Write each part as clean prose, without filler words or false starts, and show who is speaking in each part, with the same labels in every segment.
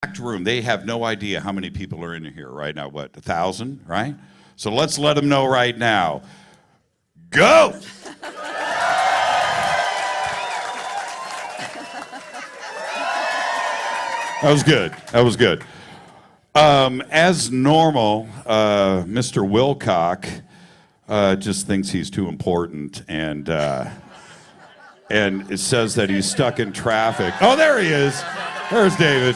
Speaker 1: Packed room. They have no idea how many people are in here right now. What, 1,000, right? So let's let them know right now. Go! That was good. That was good. As normal, Mr. Wilcock just thinks he's too important, and it says that he's stuck in traffic. Oh, there he is. There's David.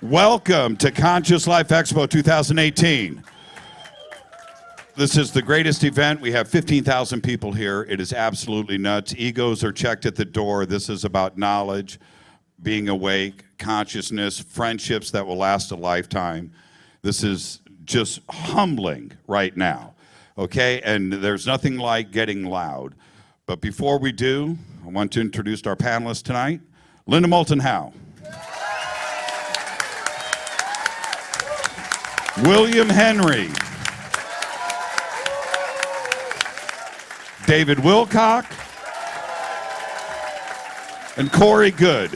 Speaker 1: Welcome to Conscious Life Expo 2018. This is the greatest event. We have 15,000 people here. It is absolutely nuts. Egos are checked at the door. This is about knowledge, being awake, consciousness, friendships that will last a lifetime. This is just humbling right now, okay? And there's nothing like getting loud. But before we do, I want to introduce our panelists tonight. Linda Moulton-Howe. William Henry. David Wilcock. And Corey Good.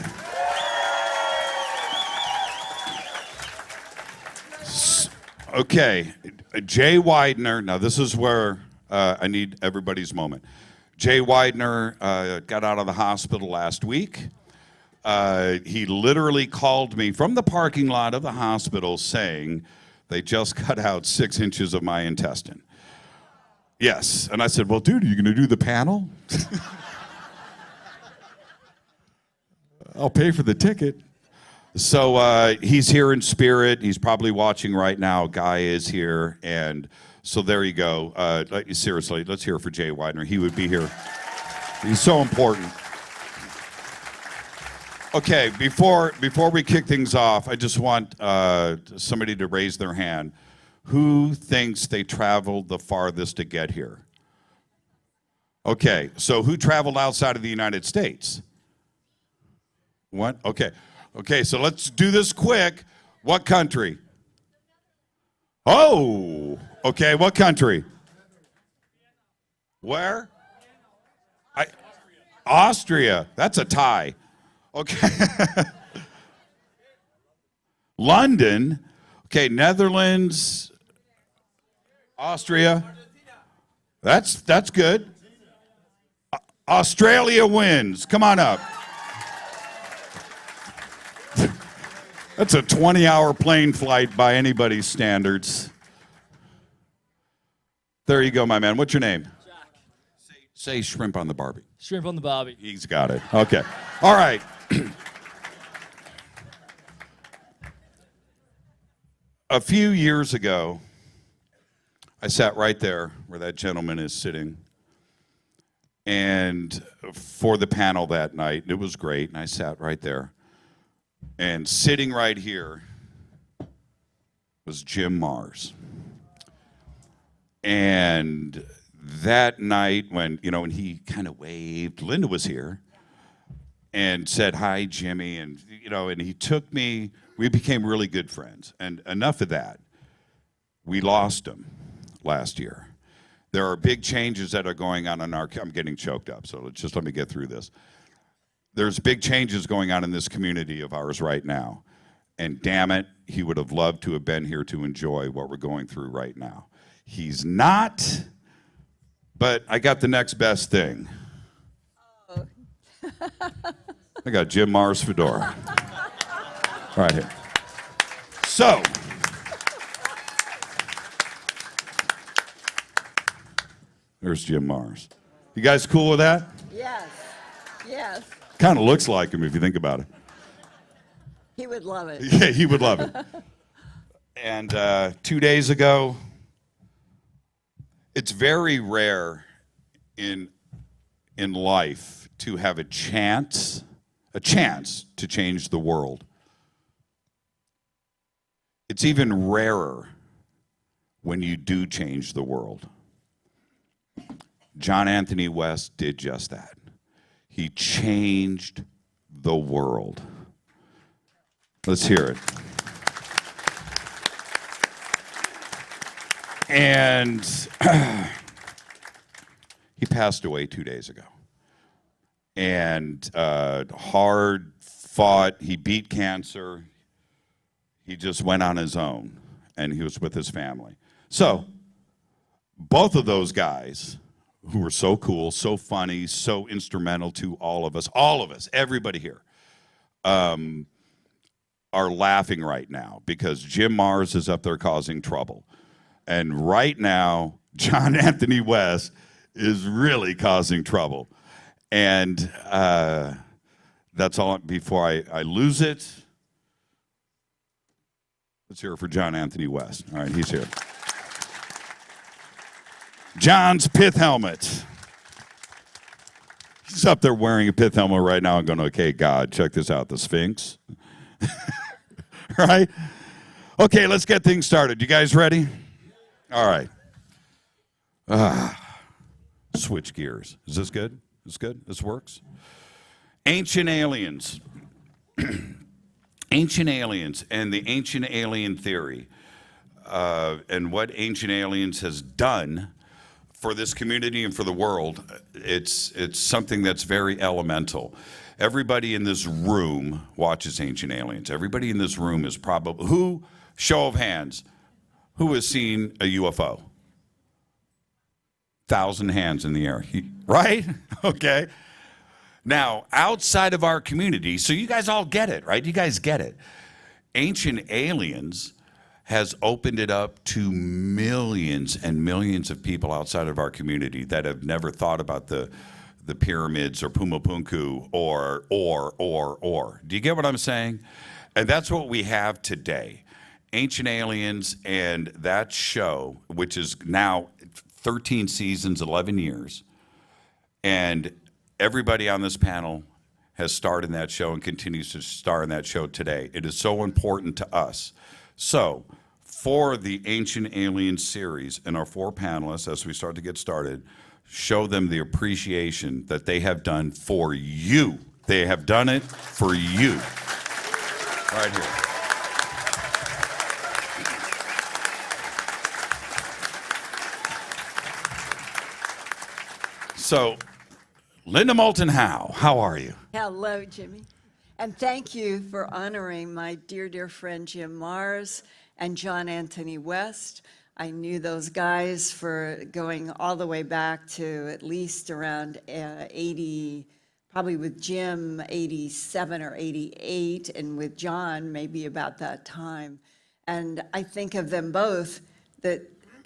Speaker 1: Okay, Jay Widener. Now this is where I need everybody's moment. Jay Widener got out of the hospital last week. He literally called me from the parking lot of the hospital saying, they just cut out 6 inches of my intestine. Yes, and I said, well, dude, are you gonna do the panel? I'll pay for the ticket. So he's here in spirit. He's probably watching right now. Guy is here, and so there you go. Seriously, let's hear it for Jay Widener. He would be here. He's so important. Okay, before we kick things off, I just want somebody to raise their hand. Who thinks they traveled the farthest to get here? Okay, so who traveled outside of the United States? What? Okay, so let's do this quick. What country? Oh, okay, what country? Where? Austria. That's a tie. Okay. London. Okay, Netherlands, Austria. That's good. Australia wins. Come on up. That's a 20-hour plane flight by anybody's standards. There you go, my man. What's your name?
Speaker 2: Jack.
Speaker 1: Say shrimp on the Barbie.
Speaker 2: Shrimp on the Barbie.
Speaker 1: He's got it. Okay. All right. A few years ago, I sat right there where that gentleman is sitting, and for the panel that night, it was great, and I sat right there, and sitting right here was Jim Mars. And that night when he kind of waved, Linda was here, and said, hi, Jimmy, and he took me. We became really good friends, and enough of that. We lost him last year. There are big changes that are going on in our, I'm getting choked up, so just let me get through this. There's big changes going on in this community of ours right now, and damn it, he would have loved to have been here to enjoy what we're going through right now. He's not, but I got the next best thing. Oh. I got Jim Mars fedora. Right here. So, there's Jim Mars. You guys cool with that?
Speaker 3: Yes, yes.
Speaker 1: Kind of looks like him if you think about it.
Speaker 3: He would love it.
Speaker 1: Yeah, he would love it. And 2 days ago, it's very rare in life to have a chance to change the world. It's even rarer when you do change the world. John Anthony West did just that. He changed the world. Let's hear it. And he passed away 2 days ago. and hard fought. He beat cancer. He just went on his own, and he was with his family. So both of those guys who were so cool, so funny, so instrumental to all of us, everybody here, are laughing right now because Jim Mars is up there causing trouble. And right now, John Anthony West is really causing trouble. And that's all. Before I lose it, let's hear it for John Anthony West. All right, he's here. John's pith helmet. He's up there wearing a pith helmet right now and going, okay, God, check this out, the Sphinx. Right? Okay, let's get things started. You guys ready? All right. Switch gears. Is this good? This good? This works? Ancient aliens. Ancient aliens and the ancient alien theory and what ancient aliens has done for this community and for the world. It's something that's very elemental. Everybody in this room watches Ancient Aliens. Everybody in this room is probably, show of hands, who has seen a UFO? 1,000 hands in the air, right? Okay. Now, outside of our community, so you guys all get it, right? You guys get it. Ancient Aliens has opened it up to millions and millions of people outside of our community that have never thought about the pyramids or Pumapunku or. Do you get what I'm saying? And that's what we have today. Ancient Aliens and that show, which is now 13 seasons, 11 years. And everybody on this panel has starred in that show and continues to star in that show today. It is so important to us. So, for the Ancient Aliens series and our 4 panelists, as we start to get started, show them the appreciation that they have done for you. They have done it for you. Right here. So, Linda Moulton Howe, how are you?
Speaker 3: Hello, Jimmy. And thank you for honoring my dear, dear friend Jim Mars and John Anthony West. I knew those guys for going all the way back to at least around 80, probably with Jim 87 or 88, and with John maybe about that time. And I think of them both that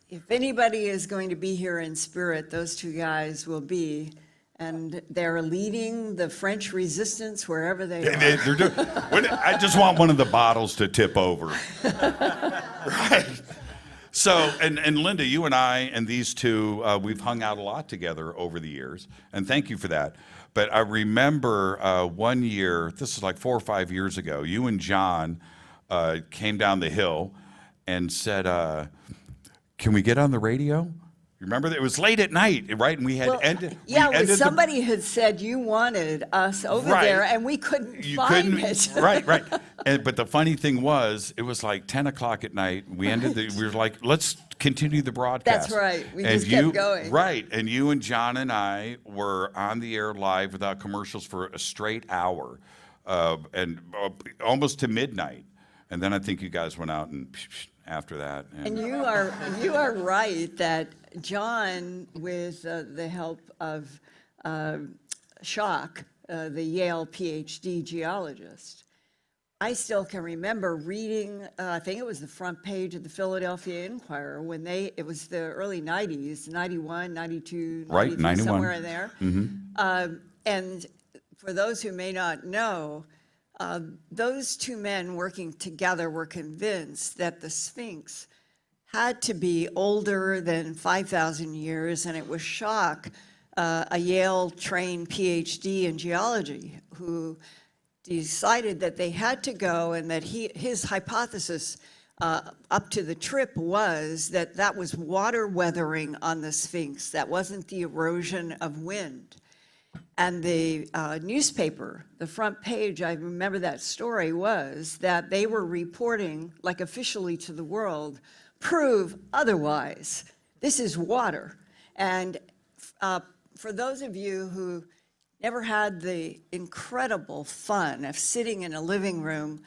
Speaker 3: if anybody is going to be here in spirit, those 2 guys will be. And they're leading the French resistance wherever they are.
Speaker 1: I just want one of the bottles to tip over. Right. So, and Linda, you and I and these 2, we've hung out a lot together over the years, and thank you for that. But I remember one year, this is like 4 or 5 years ago, you and John came down the hill and said, can we get on the radio? Remember that it was late at night, right? And we had ended.
Speaker 3: Yeah, somebody had said you wanted us over there, and we couldn't find it.
Speaker 1: Right. But the funny thing was, it was like 10 o'clock at night. We ended. We were like, let's continue the broadcast.
Speaker 3: That's right. We just kept going.
Speaker 1: Right. And you and John and I were on the air live without commercials for a straight hour, and almost to midnight. And then I think you guys went out and after that.
Speaker 3: And you are right that John, with the help of Schock, the Yale PhD geologist, I still can remember reading, I think it was the front page of the Philadelphia Inquirer when it was the early 90s, 91, 92,
Speaker 1: right, 91.
Speaker 3: Somewhere in there.
Speaker 1: Mm-hmm.
Speaker 3: And for those who may not know, those 2 men working together were convinced that the Sphinx had to be older than 5,000 years, and it was Schock, a Yale-trained PhD in geology, who decided that they had to go, and that his hypothesis up to the trip was that was water weathering on the Sphinx. That wasn't the erosion of wind. And the newspaper, the front page, I remember that story, was that they were reporting, like officially to the world, prove otherwise. This is water. And for those of you who never had the incredible fun of sitting in a living room.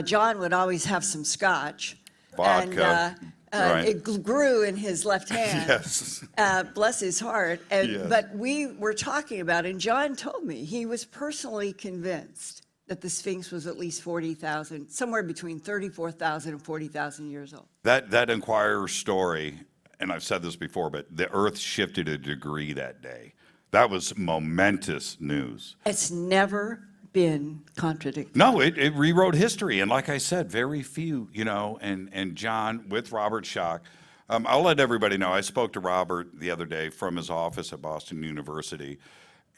Speaker 3: John would always have some scotch.
Speaker 1: Vodka, right.
Speaker 3: It grew in his left hand.
Speaker 1: Yes.
Speaker 3: Bless his heart. And,
Speaker 1: Yes.
Speaker 3: But we were talking about it, and John told me he was personally convinced that the Sphinx was at least 40,000, somewhere between 34,000 and 40,000 years old.
Speaker 1: That Inquirer story, and I've said this before, but the Earth shifted a degree that day. That was momentous news.
Speaker 3: It's never been contradicted.
Speaker 1: No, it rewrote history, and like I said, very few, and John with Robert Schoch. I'll let everybody know, I spoke to Robert the other day from his office at Boston University,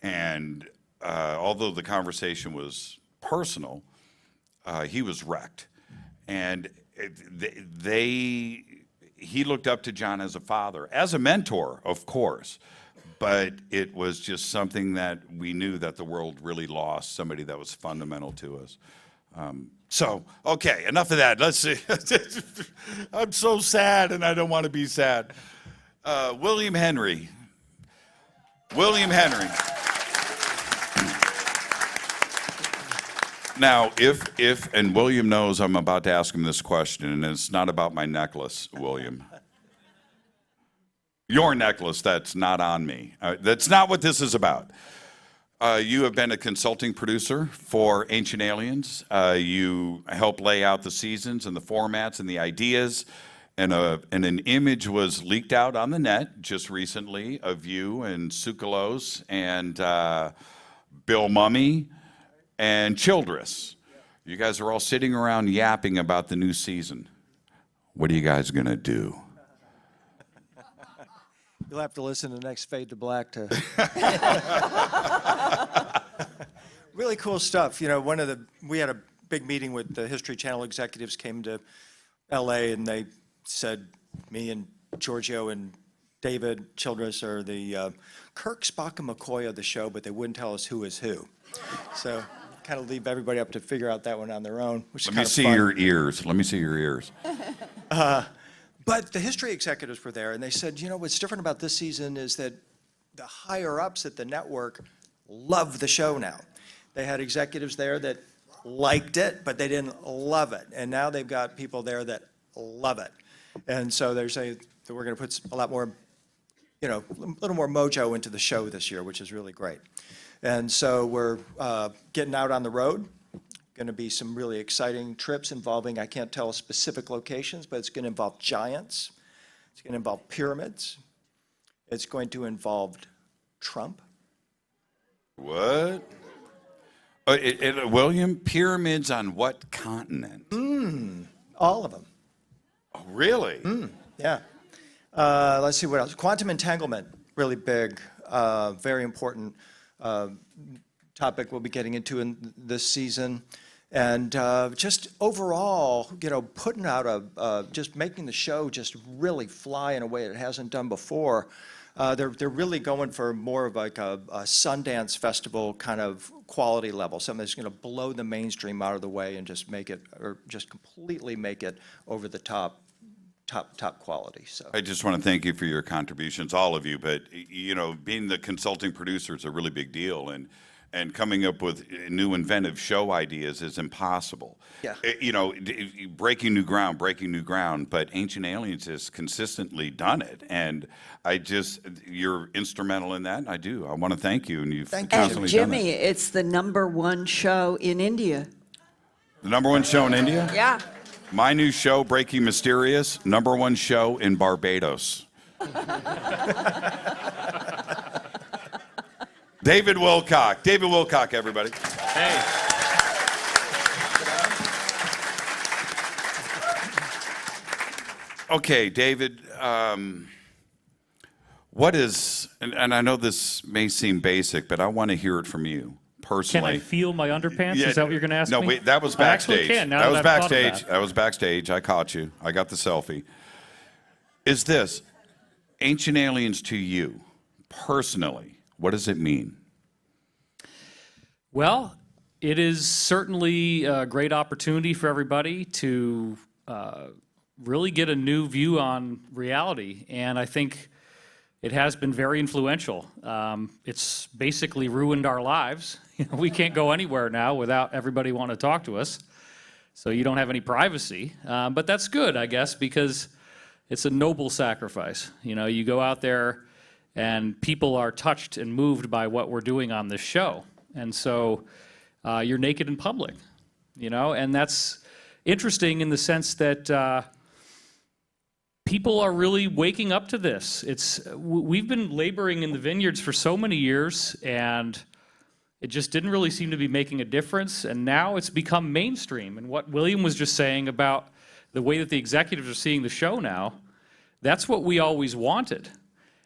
Speaker 1: and although the conversation was personal, he was wrecked. And he looked up to John as a father, as a mentor, of course, but it was just something that we knew that the world really lost, somebody that was fundamental to us. Okay, enough of that. Let's see. I'm so sad, and I don't want to be sad. William Henry. William Henry. Now, and William knows I'm about to ask him this question, and it's not about my necklace, William. Your necklace, that's not on me. That's not what this is about. You have been a consulting producer for Ancient Aliens. You helped lay out the seasons and the formats and the ideas, and an image was leaked out on the net just recently of you and Tsoukalos and Bill Mummy and Childress. You guys are all sitting around yapping about the new season. What are you guys going to do?
Speaker 4: You'll have to listen to the next Fade to Black to. Really cool stuff. We had a big meeting with the History Channel executives, came to LA, and they said me and Giorgio and David Childress are the Kirk, Spock, and McCoy of the show, but they wouldn't tell us who is who. So kind of leave everybody up to figure out that one on their own, which is kind of fun.
Speaker 1: Let me see your ears. Let me see your ears.
Speaker 4: But the history executives were there, and they said, what's different about this season is that the higher-ups at the network love the show now. They had executives there that liked it, but they didn't love it. And now they've got people there that love it. And so they're saying that we're going to put a lot more, a little more mojo into the show this year, which is really great. And so we're getting out on the road. Going to be some really exciting trips involving, I can't tell specific locations, but it's going to involve giants. It's going to involve pyramids. It's going to involve Trump.
Speaker 1: What? William, pyramids on what continent?
Speaker 4: All of them.
Speaker 1: Oh, really?
Speaker 4: Yeah. Let's see what else. Quantum entanglement, really big, very important topic we'll be getting into in this season. And just overall, putting out just making the show just really fly in a way it hasn't done before. They're really going for more of like a Sundance Festival kind of quality level, something that's going to blow the mainstream out of the way and just make it, or just completely make it over the top quality. So
Speaker 1: I just want to thank you for your contributions, all of you. But being the consulting producer is a really big deal, and coming up with new inventive show ideas is impossible.
Speaker 4: Yeah.
Speaker 1: Breaking new ground, but Ancient Aliens has consistently done it. And you're instrumental in that, and I want to thank you. And you've
Speaker 4: Thank you.
Speaker 1: constantly
Speaker 3: And
Speaker 1: done
Speaker 3: Jimmy,
Speaker 1: that.
Speaker 3: it's the #1 show in India.
Speaker 1: The #1 show in India?
Speaker 3: Yeah.
Speaker 1: My new show, Breaking Mysterious, #1 show in Barbados. David Wilcock. David Wilcock, everybody.
Speaker 2: Hey.
Speaker 1: Okay, David, what is, and I know this may seem basic, but I want to hear it from you personally.
Speaker 2: Can I feel my underpants?
Speaker 1: Yeah,
Speaker 2: Is that what you're going to ask me?
Speaker 1: No, wait, that was
Speaker 2: I actually
Speaker 1: backstage.
Speaker 2: can, now
Speaker 1: That was
Speaker 2: I've thought of
Speaker 1: backstage.
Speaker 2: that.
Speaker 1: That was backstage. I caught you. I got the selfie. Is this Ancient Aliens to you, personally, what does it mean?
Speaker 2: Well, it is certainly a great opportunity for everybody to really get a new view on reality. And I think It has been very influential. It's basically ruined our lives. We can't go anywhere now without everybody want to talk to us. So you don't have any privacy. But that's good, I guess, because it's a noble sacrifice. You go out there and people are touched and moved by what we're doing on this show. And so you're naked in public, and that's interesting in the sense that people are really waking up to this. We've been laboring in the vineyards for so many years, and it just didn't really seem to be making a difference, and now it's become mainstream. And what William was just saying about the way that the executives are seeing the show now, that's what we always wanted.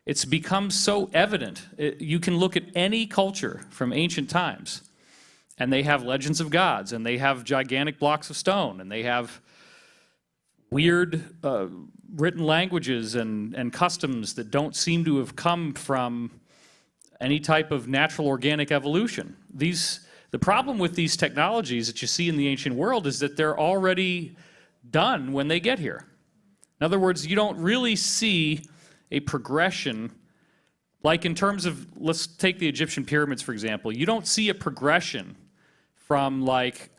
Speaker 2: It's become so evident. You can look at any culture from ancient times, and they have legends of gods, and they have gigantic blocks of stone, and they have weird written languages and customs that don't seem to have come from any type of natural organic evolution. The problem with these technologies that you see in the ancient world is that they're already done when they get here. In other words, you don't really see a progression, like in terms of, let's take the Egyptian pyramids, for example. You don't see a progression from like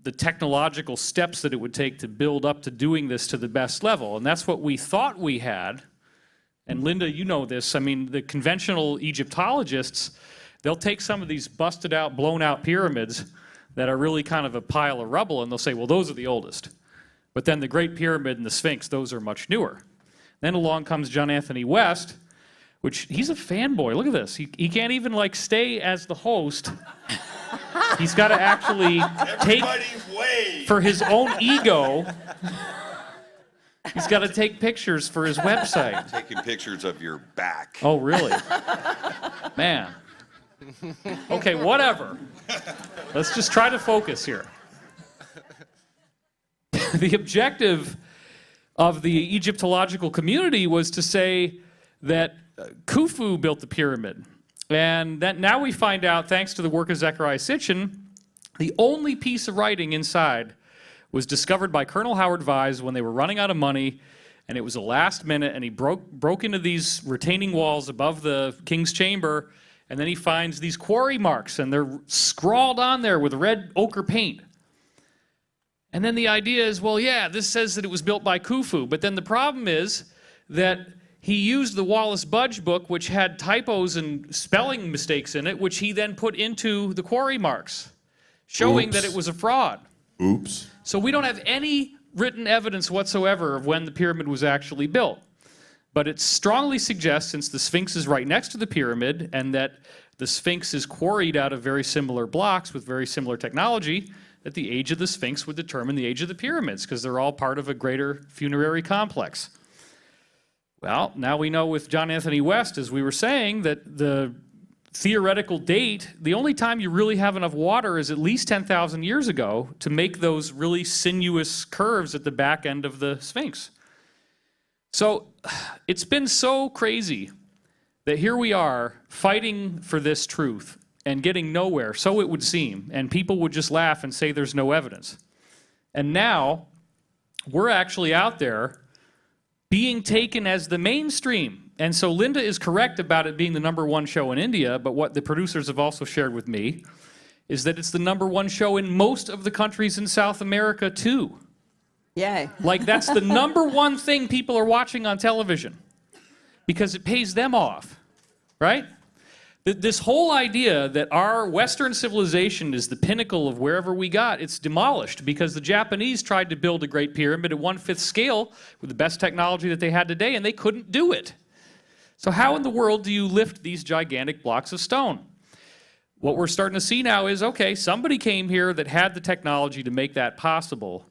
Speaker 2: the technological steps that it would take to build up to doing this to the best level. And that's what we thought we had. And Linda, you know this. I mean, the conventional Egyptologists, they'll take some of these busted out, blown out pyramids that are really kind of a pile of rubble, and they'll say, well, those are the oldest. But then the Great Pyramid and the Sphinx, those are much newer. Then along comes John Anthony West, which he's a fanboy. Look at this. He can't even like stay as the host. He's got to actually take, for his own ego, he's got to take pictures for his website.
Speaker 1: Taking pictures of your back.
Speaker 2: Oh, really? Man. Okay, whatever. Let's just try to focus here. The objective of the Egyptological community was to say that Khufu built the pyramid. And that now we find out, thanks to the work of Zecharia Sitchin, the only piece of writing inside was discovered by Colonel Howard Vyse when they were running out of money, and it was a last minute, and he broke into these retaining walls above the king's chamber, and then he finds these quarry marks, and they're scrawled on there with red ochre paint. And then the idea is, well, yeah, this says that it was built by Khufu, but then the problem is that he used the Wallace Budge book, which had typos and spelling mistakes in it, which he then put into the quarry marks, showing that it was a fraud.
Speaker 1: Oops.
Speaker 2: So we don't have any written evidence whatsoever of when the pyramid was actually built. But it strongly suggests, since the Sphinx is right next to the pyramid, and that the Sphinx is quarried out of very similar blocks with very similar technology, that the age of the Sphinx would determine the age of the pyramids, because they're all part of a greater funerary complex. Well, now we know with John Anthony West, as we were saying, that the theoretical date, the only time you really have enough water is at least 10,000 years ago to make those really sinuous curves at the back end of the Sphinx. So it's been so crazy that here we are fighting for this truth and getting nowhere, so it would seem, and people would just laugh and say there's no evidence. And now we're actually out there being taken as the mainstream. And so Linda is correct about it being the #1 show in India, but what the producers have also shared with me is that it's the #1 show in most of the countries in South America too.
Speaker 3: Yay.
Speaker 2: Like that's the #1 thing people are watching on television because it pays them off, right? This whole idea that our Western civilization is the pinnacle of wherever we got, it's demolished because the Japanese tried to build a great pyramid at 1/5 scale with the best technology that they had today, and they couldn't do it. So how in the world do you lift these gigantic blocks of stone? What we're starting to see now is, okay, somebody came here that had the technology to make that possible,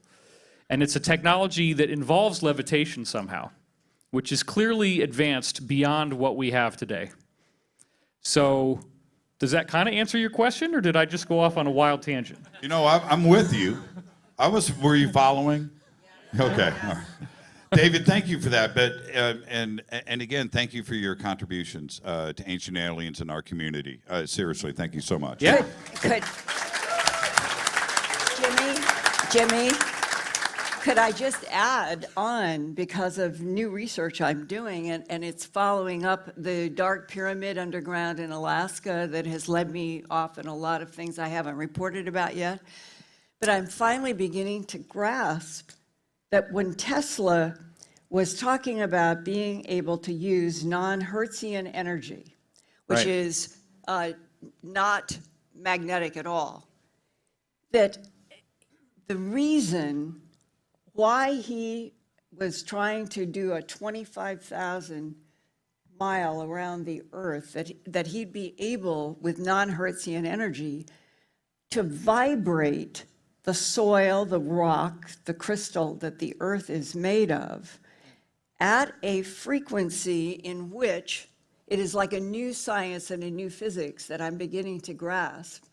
Speaker 2: and it's a technology that involves levitation somehow, which is clearly advanced beyond what we have today. So does that kind of answer your question, or did I just go off on a wild tangent?
Speaker 1: You know, I'm with you. Were you following? Okay. All right. David, thank you for that. But and again, thank you for your contributions to Ancient Aliens in our community. Seriously, thank you so much.
Speaker 2: Yeah.
Speaker 3: could I just add on, because of new research I'm doing, and it's following up the dark pyramid underground in Alaska that has led me off in a lot of things I haven't reported about yet. But I'm finally beginning to grasp that when Tesla was talking about being able to use non-Hertzian energy, which
Speaker 2: Right.
Speaker 3: is not magnetic at all, that the reason why he was trying to do a 25,000 mile around the Earth, that he'd be able, with non-Hertzian energy, to vibrate the soil, the rock, the crystal that the Earth is made of, at a frequency in which it is like a new science and a new physics that I'm beginning to grasp.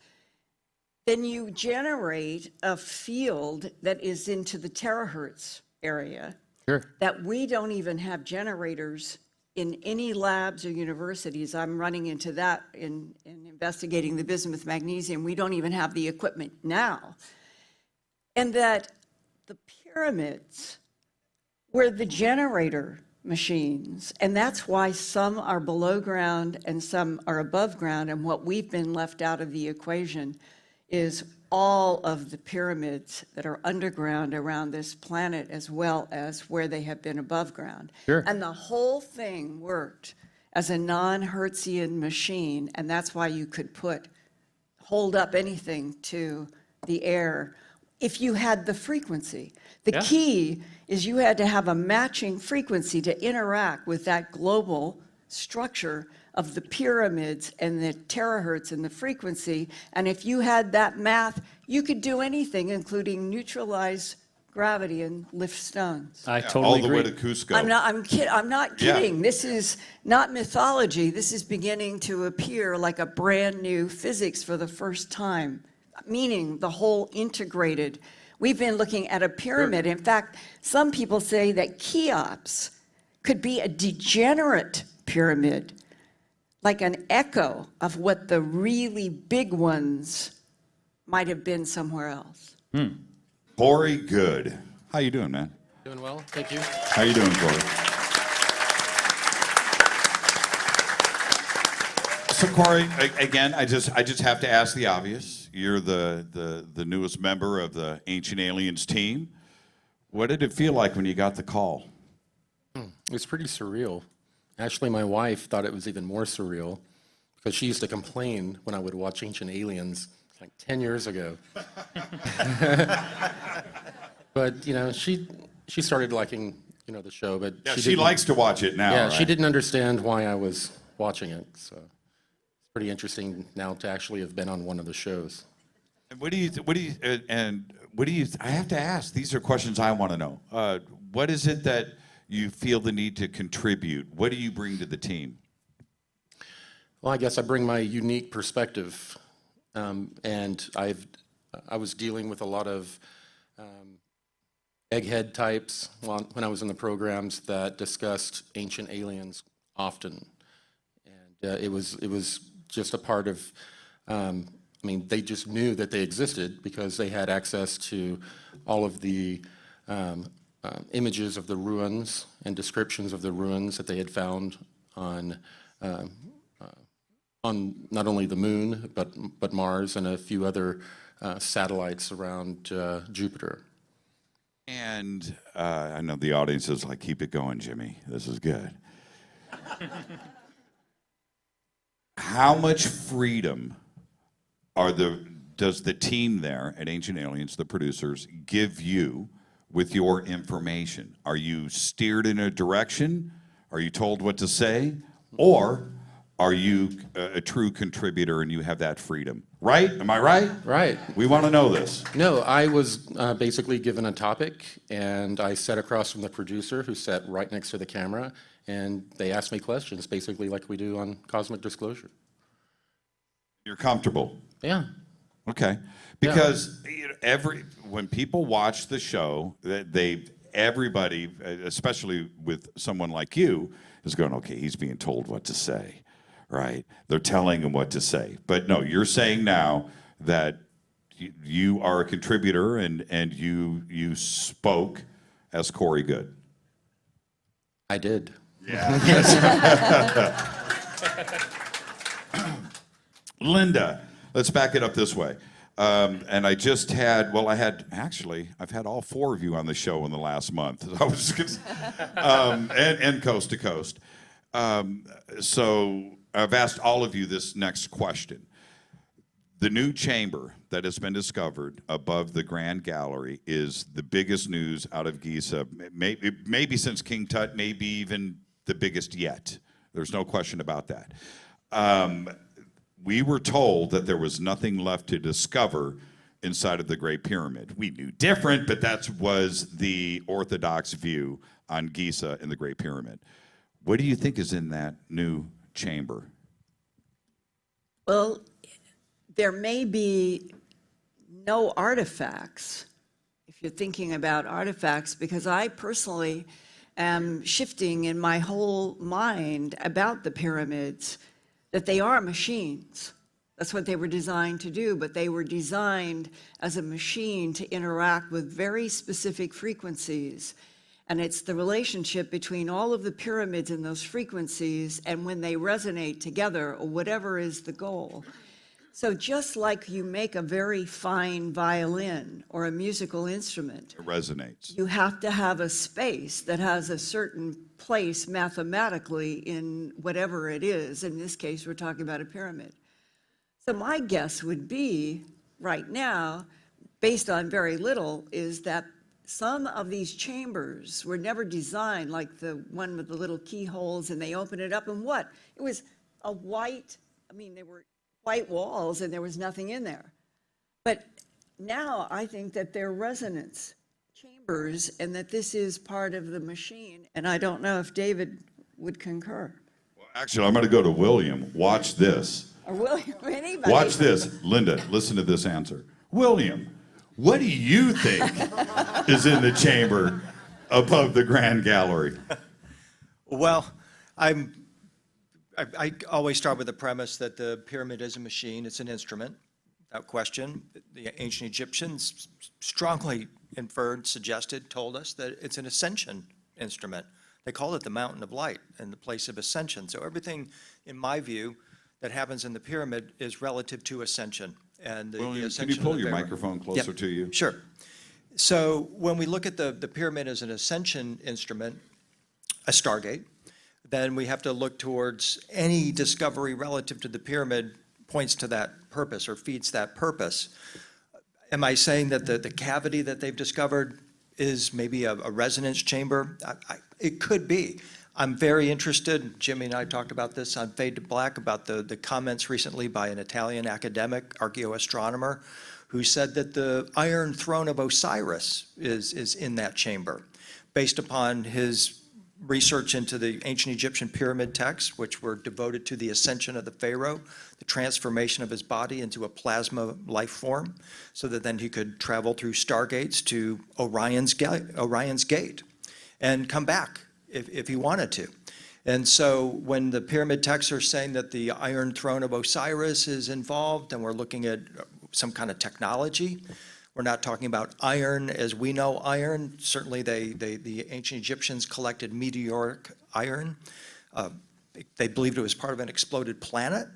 Speaker 3: Then you generate a field that is into the terahertz area.
Speaker 2: Sure.
Speaker 3: That we don't even have generators in any labs or universities. I'm running into that in investigating the bismuth magnesium. We don't even have the equipment now. And that the pyramids were the generator machines. And that's why some are below ground and some are above ground. And what we've been left out of the equation is all of the pyramids that are underground around this planet, as well as where they have been above ground.
Speaker 2: Sure.
Speaker 3: And the whole thing worked as a non-Hertzian machine, and that's why you could hold up anything to the air if you had the frequency. The
Speaker 2: Yeah.
Speaker 3: key is you had to have a matching frequency to interact with that global structure of the pyramids and the terahertz and the frequency. And if you had that math, you could do anything, including neutralize gravity and lift stones.
Speaker 2: I
Speaker 1: All
Speaker 2: totally
Speaker 1: the
Speaker 2: agree.
Speaker 1: way to Cusco.
Speaker 3: I'm not
Speaker 1: Yeah.
Speaker 3: kidding. This is not mythology. This is beginning to appear like a brand new physics for the first time, meaning the whole integrated. We've been looking at a pyramid. In fact, some people say that Cheops could be a degenerate pyramid, like an echo of what the really big ones might have been somewhere else.
Speaker 1: Corey Good. How you doing, man?
Speaker 5: Doing well, thank you.
Speaker 1: How you doing, Corey? So, Corey, again, I just have to ask the obvious. You're the newest member of the Ancient Aliens team. What did it feel like when you got the call?
Speaker 5: It was pretty surreal. Actually, my wife thought it was even more surreal because she used to complain when I would watch Ancient Aliens like 10 years ago. But, you know, she started liking, you know, the show, but
Speaker 1: Yeah, she
Speaker 5: didn't-
Speaker 1: likes to watch it now.
Speaker 5: Yeah,
Speaker 1: right?
Speaker 5: she didn't understand why I was watching it, so it's pretty interesting now to actually have been on one of the shows.
Speaker 1: And what do you? I have to ask. These are questions I want to know. What is it that you feel the need to contribute? What do you bring to the team?
Speaker 5: Well, I guess I bring my unique perspective, and I was dealing with a lot of egghead types when I was in the programs that discussed ancient aliens often, and it was just a part of. I mean, they just knew that they existed because they had access to all of the images of the ruins and descriptions of the ruins that they had found on not only the moon but Mars and a few other satellites around Jupiter.
Speaker 1: And I know the audience is like, keep it going, Jimmy. This is good. How much freedom does the team there at Ancient Aliens, the producers, give you with your information? Are you steered in a direction? Are you told what to say? Or are you a true contributor and you have that freedom? Right? Am I right?
Speaker 5: Right.
Speaker 1: We want to know this.
Speaker 5: No, I was basically given a topic, and I sat across from the producer, who sat right next to the camera, and they asked me questions, basically like we do on Cosmic Disclosure.
Speaker 1: You're comfortable.
Speaker 5: Yeah.
Speaker 1: Okay, because you know, when people watch the show, everybody, especially with someone like you, is going, okay, he's being told what to say, right? They're telling him what to say. But no, you're saying now that you are a contributor, and you spoke as Corey Good.
Speaker 5: I did.
Speaker 1: Linda, let's back it up this way. And I just had, well, I've had all four of you on the show in the last month. I was just and coast to coast. So I've asked all of you this next question. The new chamber that has been discovered above the Grand Gallery is the biggest news out of Giza, maybe since King Tut, maybe even the biggest yet. There's no question about that. We were told that there was nothing left to discover inside of the Great Pyramid. We knew different, but that was the orthodox view on Giza and the Great Pyramid. What do you think is in that new chamber?
Speaker 3: Well, there may be no artifacts, if you're thinking about artifacts, because I personally am shifting in my whole mind about the pyramids, that they are machines. That's what they were designed to do, but they were designed as a machine to interact with very specific frequencies. And it's the relationship between all of the pyramids and those frequencies, and when they resonate together, or whatever is the goal. So just like you make a very fine violin or a musical instrument,
Speaker 1: It resonates.
Speaker 3: you have to have a space that has a certain place mathematically in whatever it is. In this case, we're talking about a pyramid. So my guess would be, right now, based on very little, is that some of these chambers were never designed like the one with the little keyholes, and they open it up, and what? It was a white, they were white walls, and there was nothing in there. But now I think that they're resonance chambers, and that this is part of the machine, and I don't know if David would concur.
Speaker 1: Well, actually, I'm going to go to William. Watch this.
Speaker 3: Or William, anybody.
Speaker 1: Watch this. Linda, listen to this answer. William, what do you think is in the chamber above the Grand Gallery?
Speaker 4: Well, I always start with the premise that the pyramid is a machine, it's an instrument, without question. The ancient Egyptians strongly inferred, suggested, told us that it's an ascension instrument. They call it the mountain of light and the place of ascension. So everything, in my view, that happens in the pyramid is relative to ascension. And the
Speaker 1: William, can
Speaker 4: ascension
Speaker 1: you pull
Speaker 4: of the
Speaker 1: your
Speaker 4: Pharaoh.
Speaker 1: microphone closer
Speaker 4: Yep,
Speaker 1: to you?
Speaker 4: Sure. So when we look at the pyramid as an ascension instrument, a stargate, then we have to look towards any discovery relative to the pyramid points to that purpose or feeds that purpose. Am I saying that the cavity that they've discovered is maybe a resonance chamber? It could be. I'm very interested, Jimmy and I talked about this on Fade to Black, about the comments recently by an Italian academic, archaeoastronomer, who said that the Iron Throne of Osiris is in that chamber, based upon his research into the ancient Egyptian pyramid texts, which were devoted to the ascension of the pharaoh, the transformation of his body into a plasma life form, so that then he could travel through stargates to Orion's Gate and come back if he wanted to. And so when the pyramid texts are saying that the Iron Throne of Osiris is involved, and we're looking at some kind of technology, we're not talking about iron as we know iron. Certainly the ancient Egyptians collected meteoric iron. They believed it was part of an exploded planet,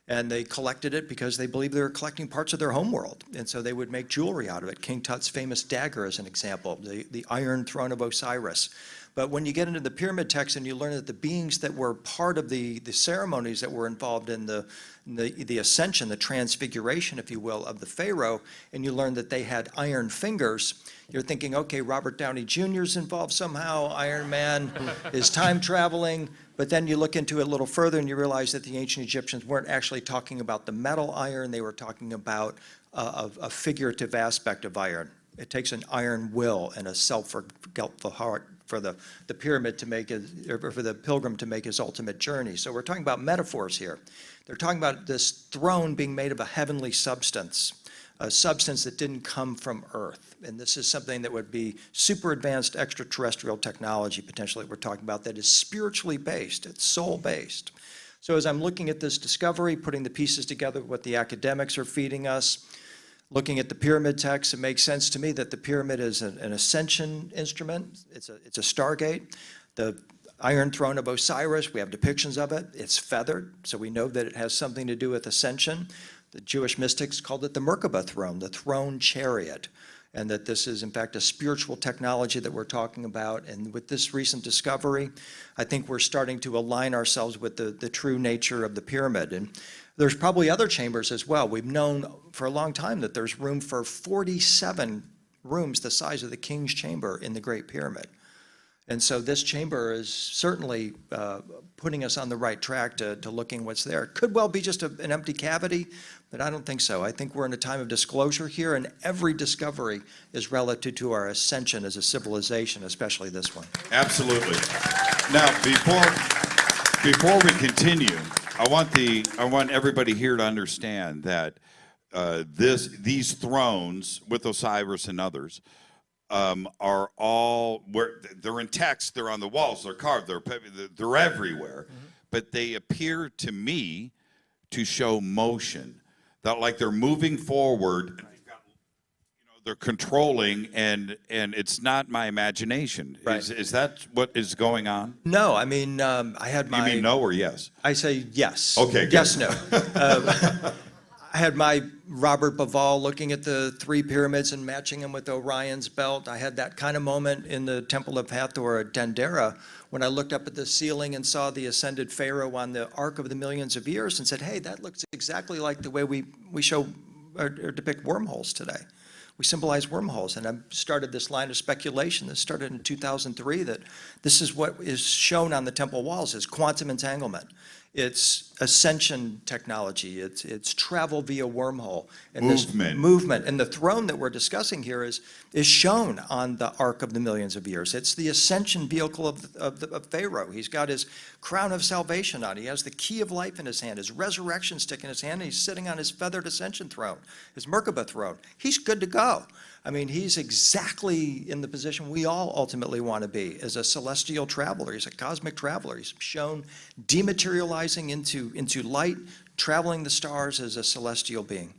Speaker 4: and they collected it because they believed they were collecting parts of their homeworld. And so they would make jewelry out of it. King Tut's famous dagger is an example, the Iron Throne of Osiris. But when you get into the pyramid text and you learn that the beings that were part of the ceremonies that were involved in the ascension, the transfiguration, if you will, of the pharaoh, and you learn that they had iron fingers, you're thinking, okay, Robert Downey Jr.'s involved somehow, Iron Man is time traveling, but then you look into it a little further and you realize that the ancient Egyptians weren't actually talking about the metal iron, they were talking about a figurative aspect of iron. It takes an iron will and a self-forgetful heart for the pyramid to make it, or for the pilgrim to make his ultimate journey. So we're talking about metaphors here. They're talking about this throne being made of a heavenly substance, a substance that didn't come from Earth. And this is something that would be super advanced extraterrestrial technology, potentially, we're talking about, that is spiritually based, it's soul-based. So as I'm looking at this discovery, putting the pieces together, what the academics are feeding us, looking at the pyramid text, it makes sense to me that the pyramid is an ascension instrument. It's a stargate. The Iron Throne of Osiris, we have depictions of it. It's feathered, so we know that it has something to do with ascension. The Jewish mystics called it the Merkaba throne, the throne chariot, and that this is, in fact, a spiritual technology that we're talking about. And with this recent discovery, I think we're starting to align ourselves with the true nature of the pyramid. And there's probably other chambers as well. We've known for a long time that there's room for 47 rooms the size of the King's Chamber in the Great Pyramid. And so this chamber is certainly putting us on the right track to looking what's there. It could well be just an empty cavity, but I don't think so. I think we're in a time of disclosure here, and every discovery is relative to our ascension as a civilization, especially this one.
Speaker 1: Absolutely. Now, before we continue, I want everybody here to understand that these thrones with Osiris and others are all they're in text, they're on the walls, they're carved, they're everywhere, but they appear to me to show motion, that like they're moving forward, and they've got, they're controlling, and it's not my imagination.
Speaker 4: Right.
Speaker 1: Is that what is going on?
Speaker 4: No, I mean, I had my...
Speaker 1: You mean no or yes?
Speaker 4: I say yes.
Speaker 1: Okay, good.
Speaker 4: Yes, no. I had my Robert Bauval looking at the three pyramids and matching them with Orion's belt. I had that kind of moment in the Temple of Hathor at Dendera when I looked up at the ceiling and saw the ascended pharaoh on the Ark of the Millions of Years and said, hey, that looks exactly like the way we show or depict wormholes today. We symbolize wormholes, and I started this line of speculation that started in 2003 that this is what is shown on the temple walls is quantum entanglement. It's ascension technology. It's travel via wormhole. And
Speaker 1: Movement.
Speaker 4: This movement. And the throne that we're discussing here is shown on the Ark of the Millions of Years. It's the ascension vehicle of Pharaoh. He's got his crown of salvation on. He has the key of life in his hand, his resurrection stick in his hand, and he's sitting on his feathered ascension throne, his Merkaba throne. He's good to go. I mean, he's exactly in the position we all ultimately want to be as a celestial traveler. He's a cosmic traveler. He's shown dematerializing into light, traveling the stars as a celestial being.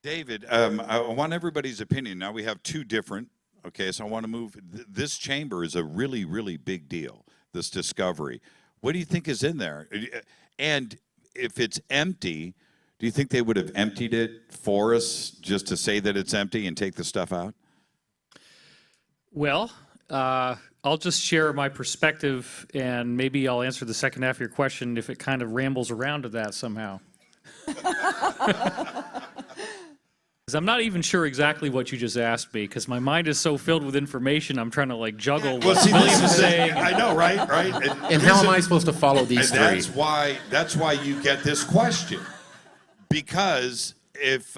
Speaker 1: David, I want everybody's opinion. Now we have two different, okay, so I want to move. This chamber is a really, really big deal, this discovery. What do you think is in there? And if it's empty, do you think they would have emptied it for us just to say that it's empty and take the stuff out?
Speaker 2: Well, I'll just share my perspective, and maybe I'll answer the second half of your question if it kind of rambles around to that somehow. Because I'm not even sure exactly what you just asked me, because my mind is so filled with information, I'm trying to like juggle what William is saying.
Speaker 1: I know, right? Right.
Speaker 5: And how am I supposed to follow these three?
Speaker 1: That's why you get this question, because if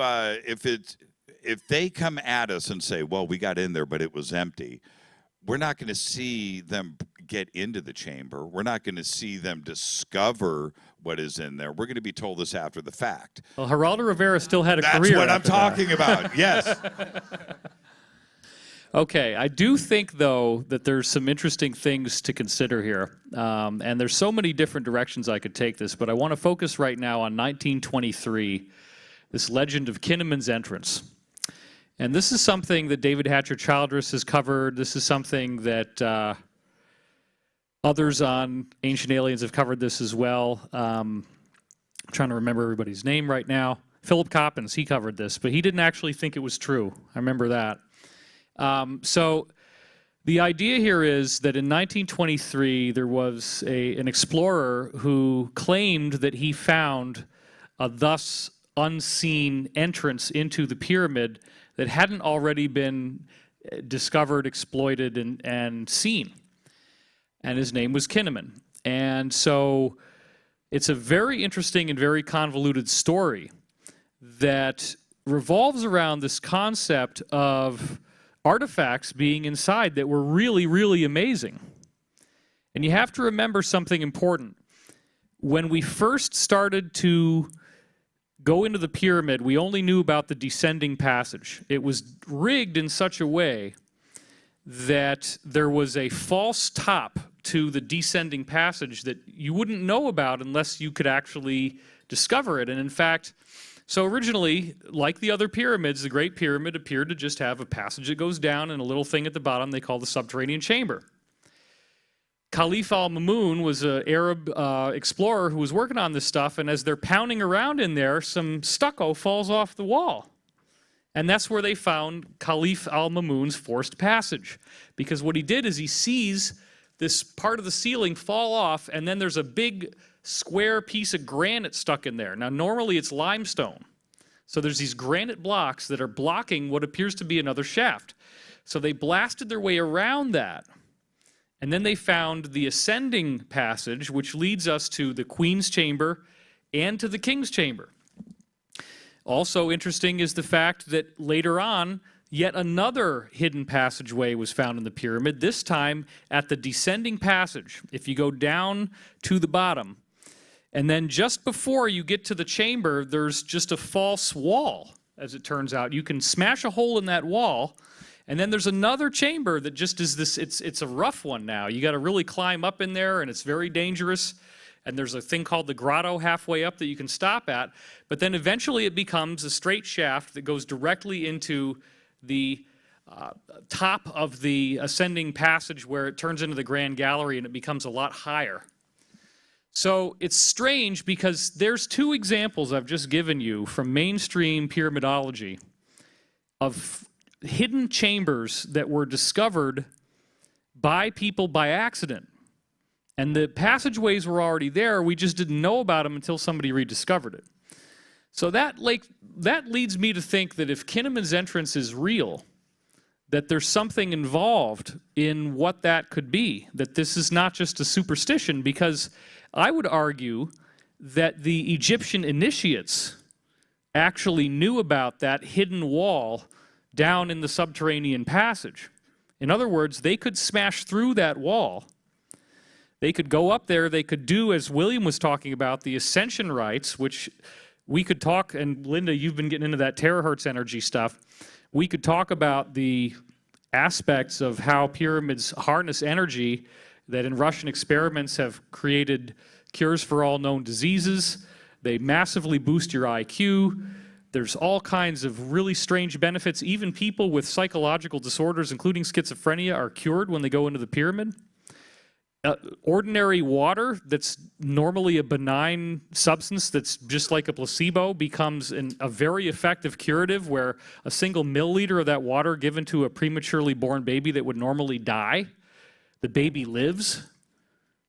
Speaker 1: they come at us and say, well, we got in there, but it was empty, we're not going to see them get into the chamber. We're not going to see them discover what is in there. We're going to be told this after the fact.
Speaker 2: Well, Geraldo Rivera still had a career.
Speaker 1: That's what I'm
Speaker 2: after that.
Speaker 1: talking about. Yes.
Speaker 2: Okay, I do think, though, that there's some interesting things to consider here. And there's so many different directions I could take this, but I want to focus right now on 1923, this legend of Kinnaman's entrance. And this is something that David Hatcher Childress has covered. This is something that others on Ancient Aliens have covered this as well. I'm trying to remember everybody's name right now. Philip Coppens, he covered this, but he didn't actually think it was true. I remember that. So the idea here is that in 1923, there was an explorer who claimed that he found a thus unseen entrance into the pyramid that hadn't already been discovered, exploited, and seen. And his name was Kinnaman. And so it's a very interesting and very convoluted story that revolves around this concept of artifacts being inside that were really, really amazing. And you have to remember something important. When we first started to go into the pyramid, we only knew about the descending passage. It was rigged in such a way that there was a false top to the descending passage that you wouldn't know about unless you could actually discover it. And in fact, So originally, like the other pyramids, the Great Pyramid appeared to just have a passage that goes down and a little thing at the bottom they call the subterranean chamber. Caliph al-Mamun was an Arab explorer who was working on this stuff, and as they're pounding around in there, some stucco falls off the wall. And that's where they found Caliph al-Mamun's forced passage. Because what he did is he sees this part of the ceiling fall off, and then there's a big square piece of granite stuck in there. Now, normally it's limestone. So there's these granite blocks that are blocking what appears to be another shaft. So they blasted their way around that. And then they found the ascending passage, which leads us to the Queen's Chamber and to the King's Chamber. Also interesting is the fact that later on, yet another hidden passageway was found in the pyramid, this time at the descending passage. If you go down to the bottom, and then just before you get to the chamber, there's just a false wall, as it turns out. You can smash a hole in that wall, and then there's another chamber that just is this, it's a rough one now. You got to really climb up in there, and it's very dangerous. And there's a thing called the grotto halfway up that you can stop at. But then eventually it becomes a straight shaft that goes directly into the top of the ascending passage where it turns into the grand gallery and it becomes a lot higher. So it's strange because there's two examples I've just given you from mainstream pyramidology of hidden chambers that were discovered by people by accident. And the passageways were already there, we just didn't know about them until somebody rediscovered it. So that leads me to think that if Kinnaman's entrance is real, that there's something involved in what that could be, that this is not just a superstition, because I would argue that the Egyptian initiates actually knew about that hidden wall down in the subterranean passage. In other words, they could smash through that wall. They could go up there, they could do, as William was talking about, the ascension rites, which we could talk, and Linda, you've been getting into that terahertz energy stuff. We could talk about the aspects of how pyramids harness energy that in Russian experiments have created cures for all known diseases. They massively boost your IQ. There's all kinds of really strange benefits. Even people with psychological disorders, including schizophrenia, are cured when they go into the pyramid. Ordinary water that's normally a benign substance that's just like a placebo becomes a very effective curative, where a single milliliter of that water given to a prematurely born baby that would normally die, the baby lives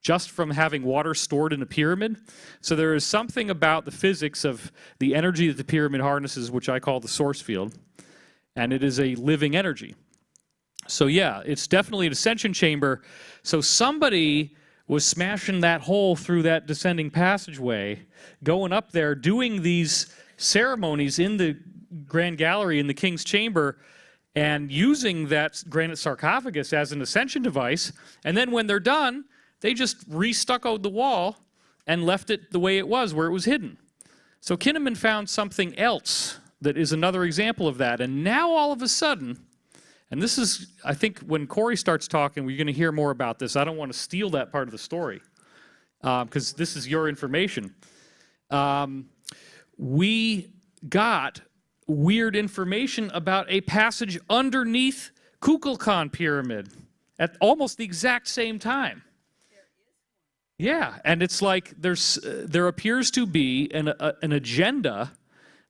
Speaker 2: just from having water stored in a pyramid. So there is something about the physics of the energy that the pyramid harnesses, which I call the source field, and it is a living energy. So yeah, it's definitely an ascension chamber. So somebody was smashing that hole through that descending passageway, going up there, doing these ceremonies in the grand gallery in the king's chamber, and using that granite sarcophagus as an ascension device. And then when they're done, they just re-stuccoed the wall and left it the way it was, where it was hidden. So Kinnaman found something else that is another example of that. And now all of a sudden, and this is, I think, when Corey starts talking, we're going to hear more about this. I don't want to steal that part of the story, because this is your information. We got weird information about a passage underneath Kukulkan Pyramid at almost the exact same time. Yeah, and it's like there appears to be an agenda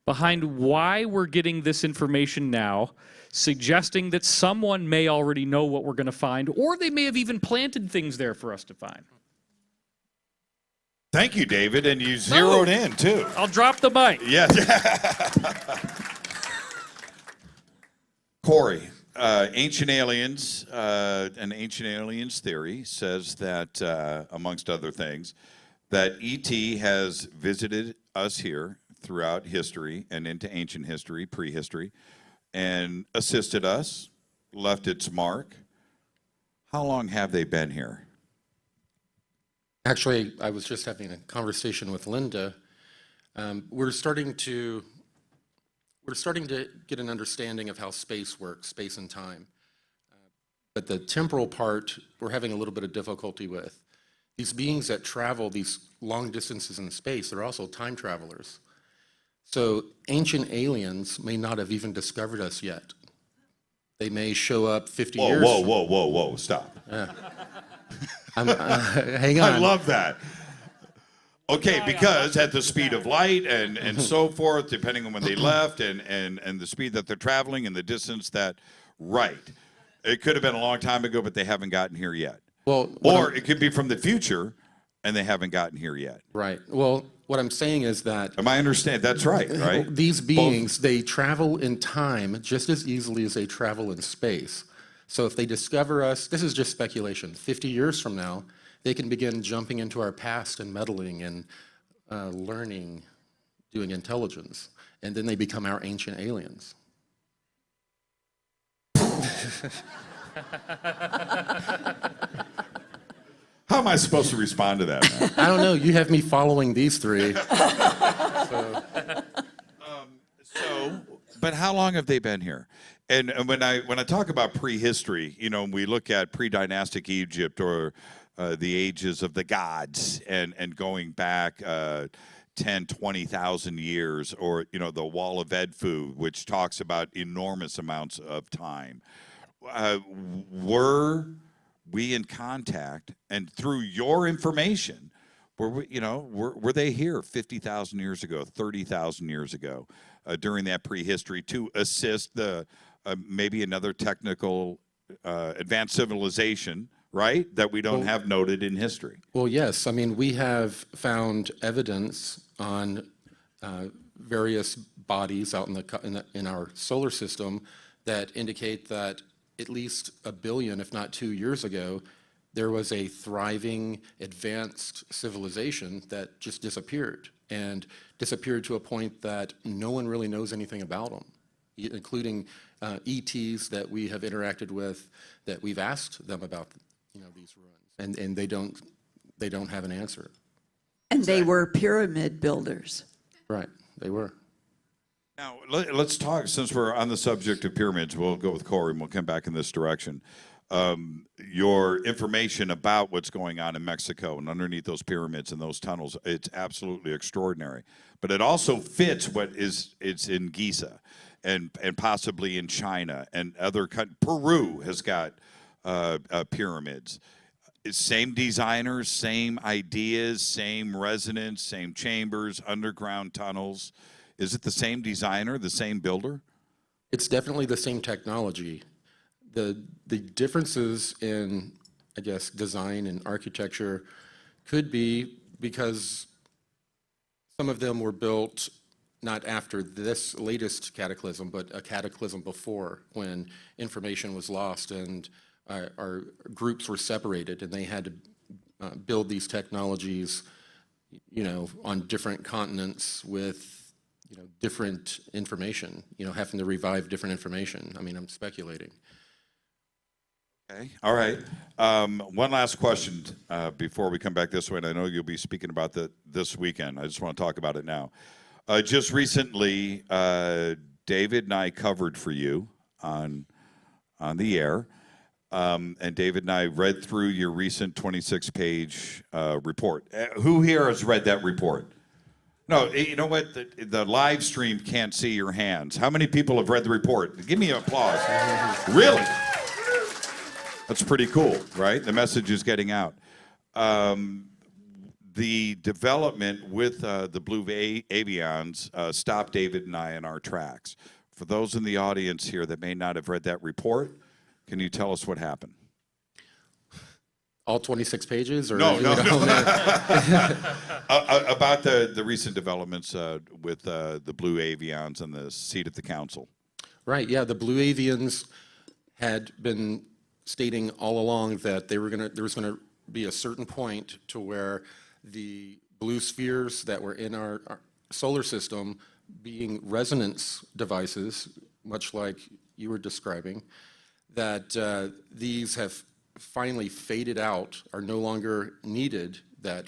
Speaker 2: behind why we're getting this information now, suggesting that someone may already know what we're going to find, or they may have even planted things there for us to find.
Speaker 1: Thank you, David, and you zeroed in, too.
Speaker 2: I'll drop the mic.
Speaker 1: Yes. Corey, Ancient Aliens, an Ancient Aliens theory says that, amongst other things, that ET has visited us here throughout history and into ancient history, prehistory, and assisted us, left its mark. How long have they been here?
Speaker 5: Actually, I was just having a conversation with Linda. We're starting to get an understanding of how space works, space and time. But the temporal part, we're having a little bit of difficulty with. These beings that travel these long distances in space, they're also time travelers. So ancient aliens may not have even discovered us yet. They may show up 50
Speaker 1: Whoa,
Speaker 5: years.
Speaker 1: whoa, stop.
Speaker 5: Hang on.
Speaker 1: I love that. Okay, because at the speed of light and so forth, depending on when they left and the speed that they're traveling and the distance that, right. It could have been a long time ago, but they haven't gotten here yet.
Speaker 5: Well,
Speaker 1: Or it could be from the future and they haven't gotten here yet.
Speaker 5: right. Well, what I'm saying is that
Speaker 1: Am I understand? That's right, right?
Speaker 5: these beings, they travel in time just as easily as they travel in space. So if they discover us, this is just speculation, 50 years from now, they can begin jumping into our past and meddling and learning, doing intelligence, and then they become our ancient aliens.
Speaker 1: How am I supposed to respond to that, man?
Speaker 5: I don't know, you have me following these three.
Speaker 1: So, but how long have they been here? And when I talk about prehistory, you know, we look at pre-dynastic Egypt or the ages of the gods and going back 10, 20,000 years, or, you know, the Wall of Edfu, which talks about enormous amounts of time. Were we in contact, and through your information, were they here 50,000 years ago, 30,000 years ago, during that prehistory to assist the maybe another technical advanced civilization, right, that we don't have noted in history?
Speaker 5: Well, yes. I mean, we have found evidence on various bodies out in our solar system that indicate that at least 1 billion, if not 2 years ago, there was a thriving, advanced civilization that just disappeared, and disappeared to a point that no one really knows anything about them, including ETs that we have interacted with, that we've asked them about, you know, these ruins, and they don't have an answer.
Speaker 3: And they were pyramid builders.
Speaker 5: Right, they were.
Speaker 1: Now, let's talk, since we're on the subject of pyramids, we'll go with Corey and we'll come back in this direction. Your information about what's going on in Mexico and underneath those pyramids and those tunnels, it's absolutely extraordinary. But it also fits it's in Giza and possibly in China and other countries. Peru has got pyramids. Same designers, same ideas, same resonance, same chambers, underground tunnels. Is it the same designer, the same builder?
Speaker 5: It's definitely the same technology. The differences in, I guess, design and architecture could be because some of them were built not after this latest cataclysm, but a cataclysm before, when information was lost and our groups were separated, and they had to build these technologies, you know, on different continents with, you know, different information, you know, having to revive different information. I mean, I'm speculating.
Speaker 1: Okay, all right. One last question before we come back this way, and I know you'll be speaking about that this weekend. I just want to talk about it now. Just recently, David and I covered for you on the air, and David and I read through your recent 26-page report. Who here has read that report? No, you know what? The live stream can't see your hands. How many people have read the report? Give me an applause. Really? That's pretty cool, right? The message is getting out. The development with the Blue Avions stopped David and I in our tracks. For those in the audience here that may not have read that report, can you tell us what happened?
Speaker 5: All 26 pages? Or
Speaker 1: No. About the recent developments with the Blue Avions and the seat at the council.
Speaker 5: Right, yeah, the Blue Avians had been stating all along that there was gonna be a certain point to where the blue spheres that were in our solar system, being resonance devices, much like you were describing, that these have finally faded out, are no longer needed, that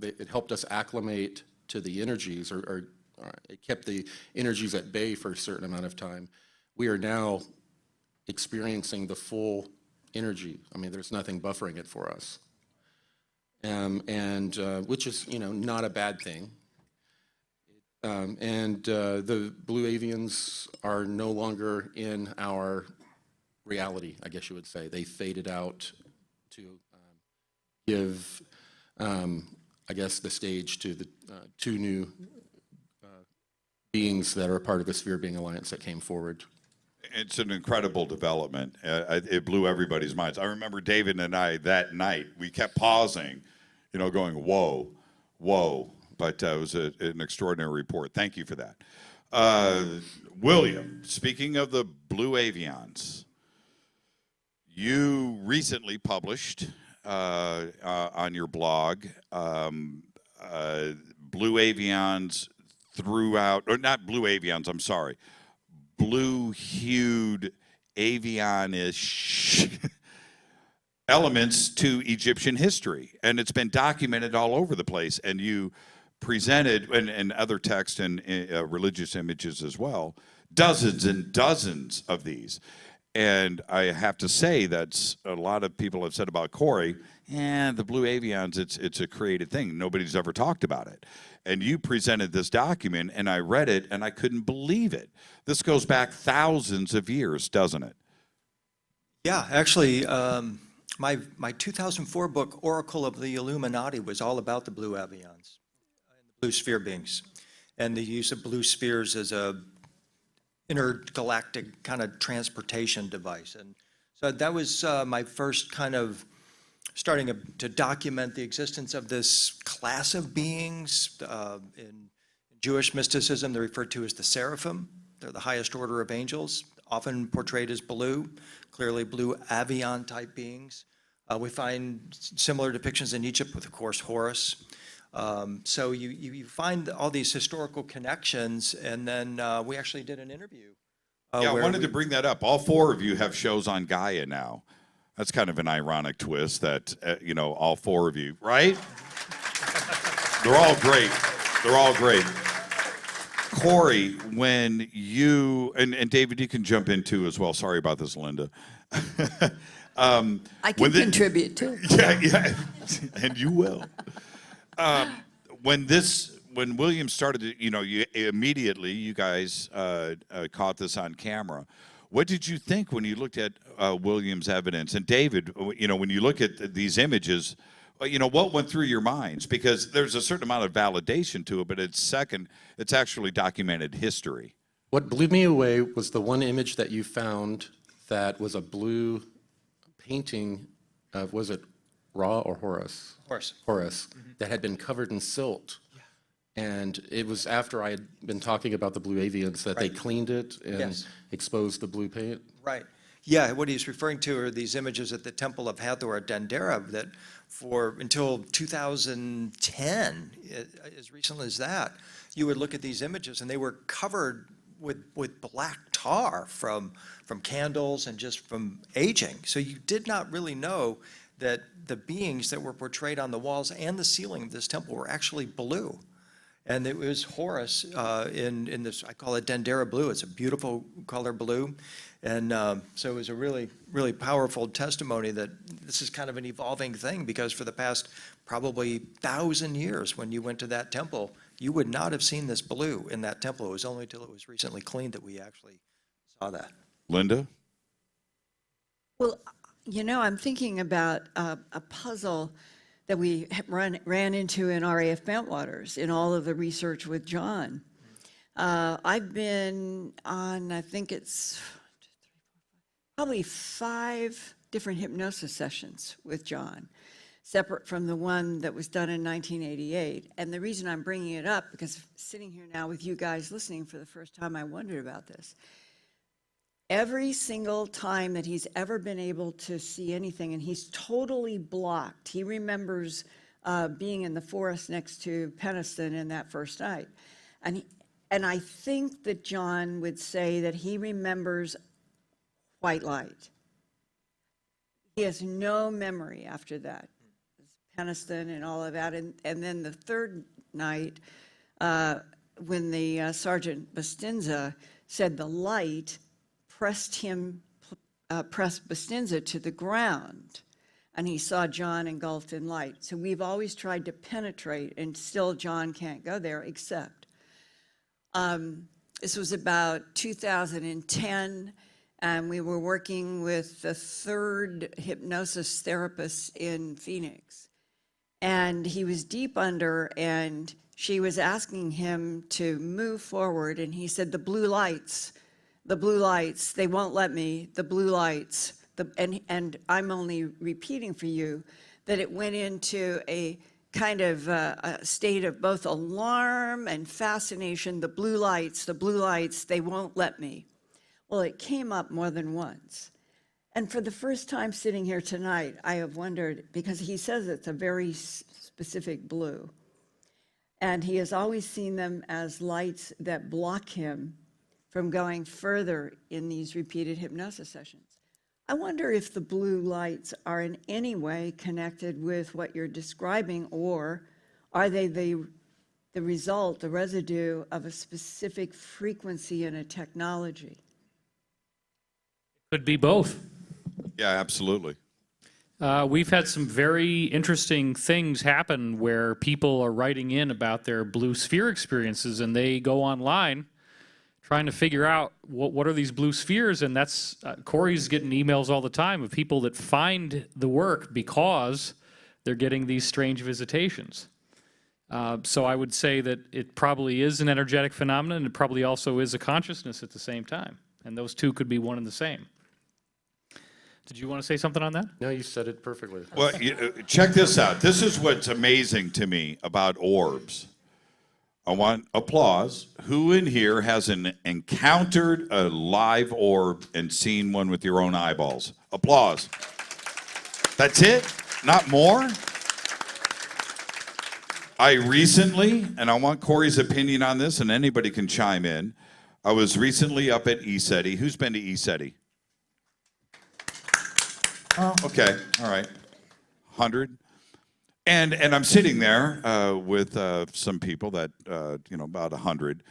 Speaker 5: it helped us acclimate to the energies, or it kept the energies at bay for a certain amount of time. We are now experiencing the full energy. I mean, there's nothing buffering it for us. Which is, you know, not a bad thing. The blue avians are no longer in our reality, I guess you would say. They faded out to give, I guess, the stage to the two new beings that are a part of the Sphere Being Alliance that came forward.
Speaker 1: It's an incredible development. It blew everybody's minds. I remember David and I that night, we kept pausing, going, whoa, whoa. But it was an extraordinary report. Thank you for that. William, speaking of the blue avians, you recently published on your blog blue avians throughout, or not blue avians, I'm sorry, blue-hued avian-ish elements to Egyptian history. And it's been documented all over the place. And you presented, and other text and religious images as well, dozens and dozens of these. And I have to say that a lot of people have said about Corey, the blue avians, it's a created thing. Nobody's ever talked about it. And you presented this document, and I read it, and I couldn't believe it. This goes back thousands of years, doesn't it?
Speaker 4: Yeah, actually, my 2004 book, Oracle of the Illuminati, was all about the blue avians, the blue sphere beings, and the use of blue spheres as a intergalactic kind of transportation device. And so that was my first kind of starting to document the existence of this class of beings. In Jewish mysticism, they're referred to as the seraphim. They're the highest order of angels, often portrayed as blue, clearly blue avian type beings. We find similar depictions in Egypt with, of course, Horus. So you find all these historical connections, and then we actually did an interview.
Speaker 1: Yeah, I wanted to bring that up. All four of you have shows on Gaia now. That's kind of an ironic twist that, all four of you, right? They're all great. They're all great. Corey, when you, and David, you can jump in too as well. Sorry about this, Linda.
Speaker 3: I can contribute too.
Speaker 1: Yeah, and you will. When William started, you guys caught this on camera. What did you think when you looked at William's evidence? And David, when you look at these images, what went through your minds? Because there's a certain amount of validation to it, but it's actually documented history.
Speaker 5: What blew me away was the one image that you found that was a blue painting of, was it Ra or Horus? Horus, that had been covered in silt. And it was after I had been talking about the blue avians that they cleaned it and exposed the blue paint.
Speaker 4: Right. Yeah, what he's referring to are these images at the Temple of Hathor at Dendera that until 2010, as recently as that, you would look at these images and they were covered with black tar from candles and just from aging. So you did not really know that the beings that were portrayed on the walls and the ceiling of this temple were actually blue. And it was Horus in this, I call it Dendera blue. It's a beautiful color blue. And so it was a really, really powerful testimony that this is kind of an evolving thing, because for the past probably 1,000 years, when you went to that temple, you would not have seen this blue in that temple. It was only until it was recently cleaned that we actually saw that.
Speaker 1: Linda?
Speaker 3: Well, I'm thinking about a puzzle that we ran into in RAF Bentwaters in all of the research with John. I've been on, I think it's probably 5 different hypnosis sessions with John, separate from the one that was done in 1988. And the reason I'm bringing it up, because sitting here now with you guys listening for the first time, I wondered about this. Every single time that he's ever been able to see anything, and he's totally blocked. He remembers being in the forest next to Peniston in that first night. And I think that John would say that he remembers white light. He has no memory after that. Peniston and all of that. And then the third night, when the Sergeant Bustinza said the light pressed Bustinza to the ground, and he saw John engulfed in light. So we've always tried to penetrate, and still John can't go there, except This was about 2010, and we were working with the third hypnosis therapist in Phoenix. And he was deep under, and she was asking him to move forward, and he said, the blue lights, they won't let me, the blue lights. And I'm only repeating for you that it went into a kind of a state of both alarm and fascination. The blue lights, they won't let me. Well, it came up more than once. And for the first time sitting here tonight, I have wondered, because he says it's a very specific blue, and he has always seen them as lights that block him from going further in these repeated hypnosis sessions. I wonder if the blue lights are in any way connected with what you're describing, or are they the result, the residue of a specific frequency in a technology?
Speaker 2: Could be both.
Speaker 1: Yeah, absolutely.
Speaker 2: We've had some very interesting things happen where people are writing in about their blue sphere experiences, and they go online trying to figure out what are these blue spheres, and that's Corey's getting emails all the time of people that find the work because they're getting these strange visitations. So I would say that it probably is an energetic phenomenon, and it probably also is a consciousness at the same time, and those two could be one and the same. Did you want to say something on that?
Speaker 5: No, you said it perfectly.
Speaker 1: Well, check this out. This is what's amazing to me about orbs. I want applause. Who in here has encountered a live orb and seen one with your own eyeballs? Applause. That's it? Not more? I recently, and I want Corey's opinion on this, and anybody can chime in. I was recently up at ECETI. Who's been to ECETI? Oh, okay, all right, 100. And I'm sitting there with some people that, about 100.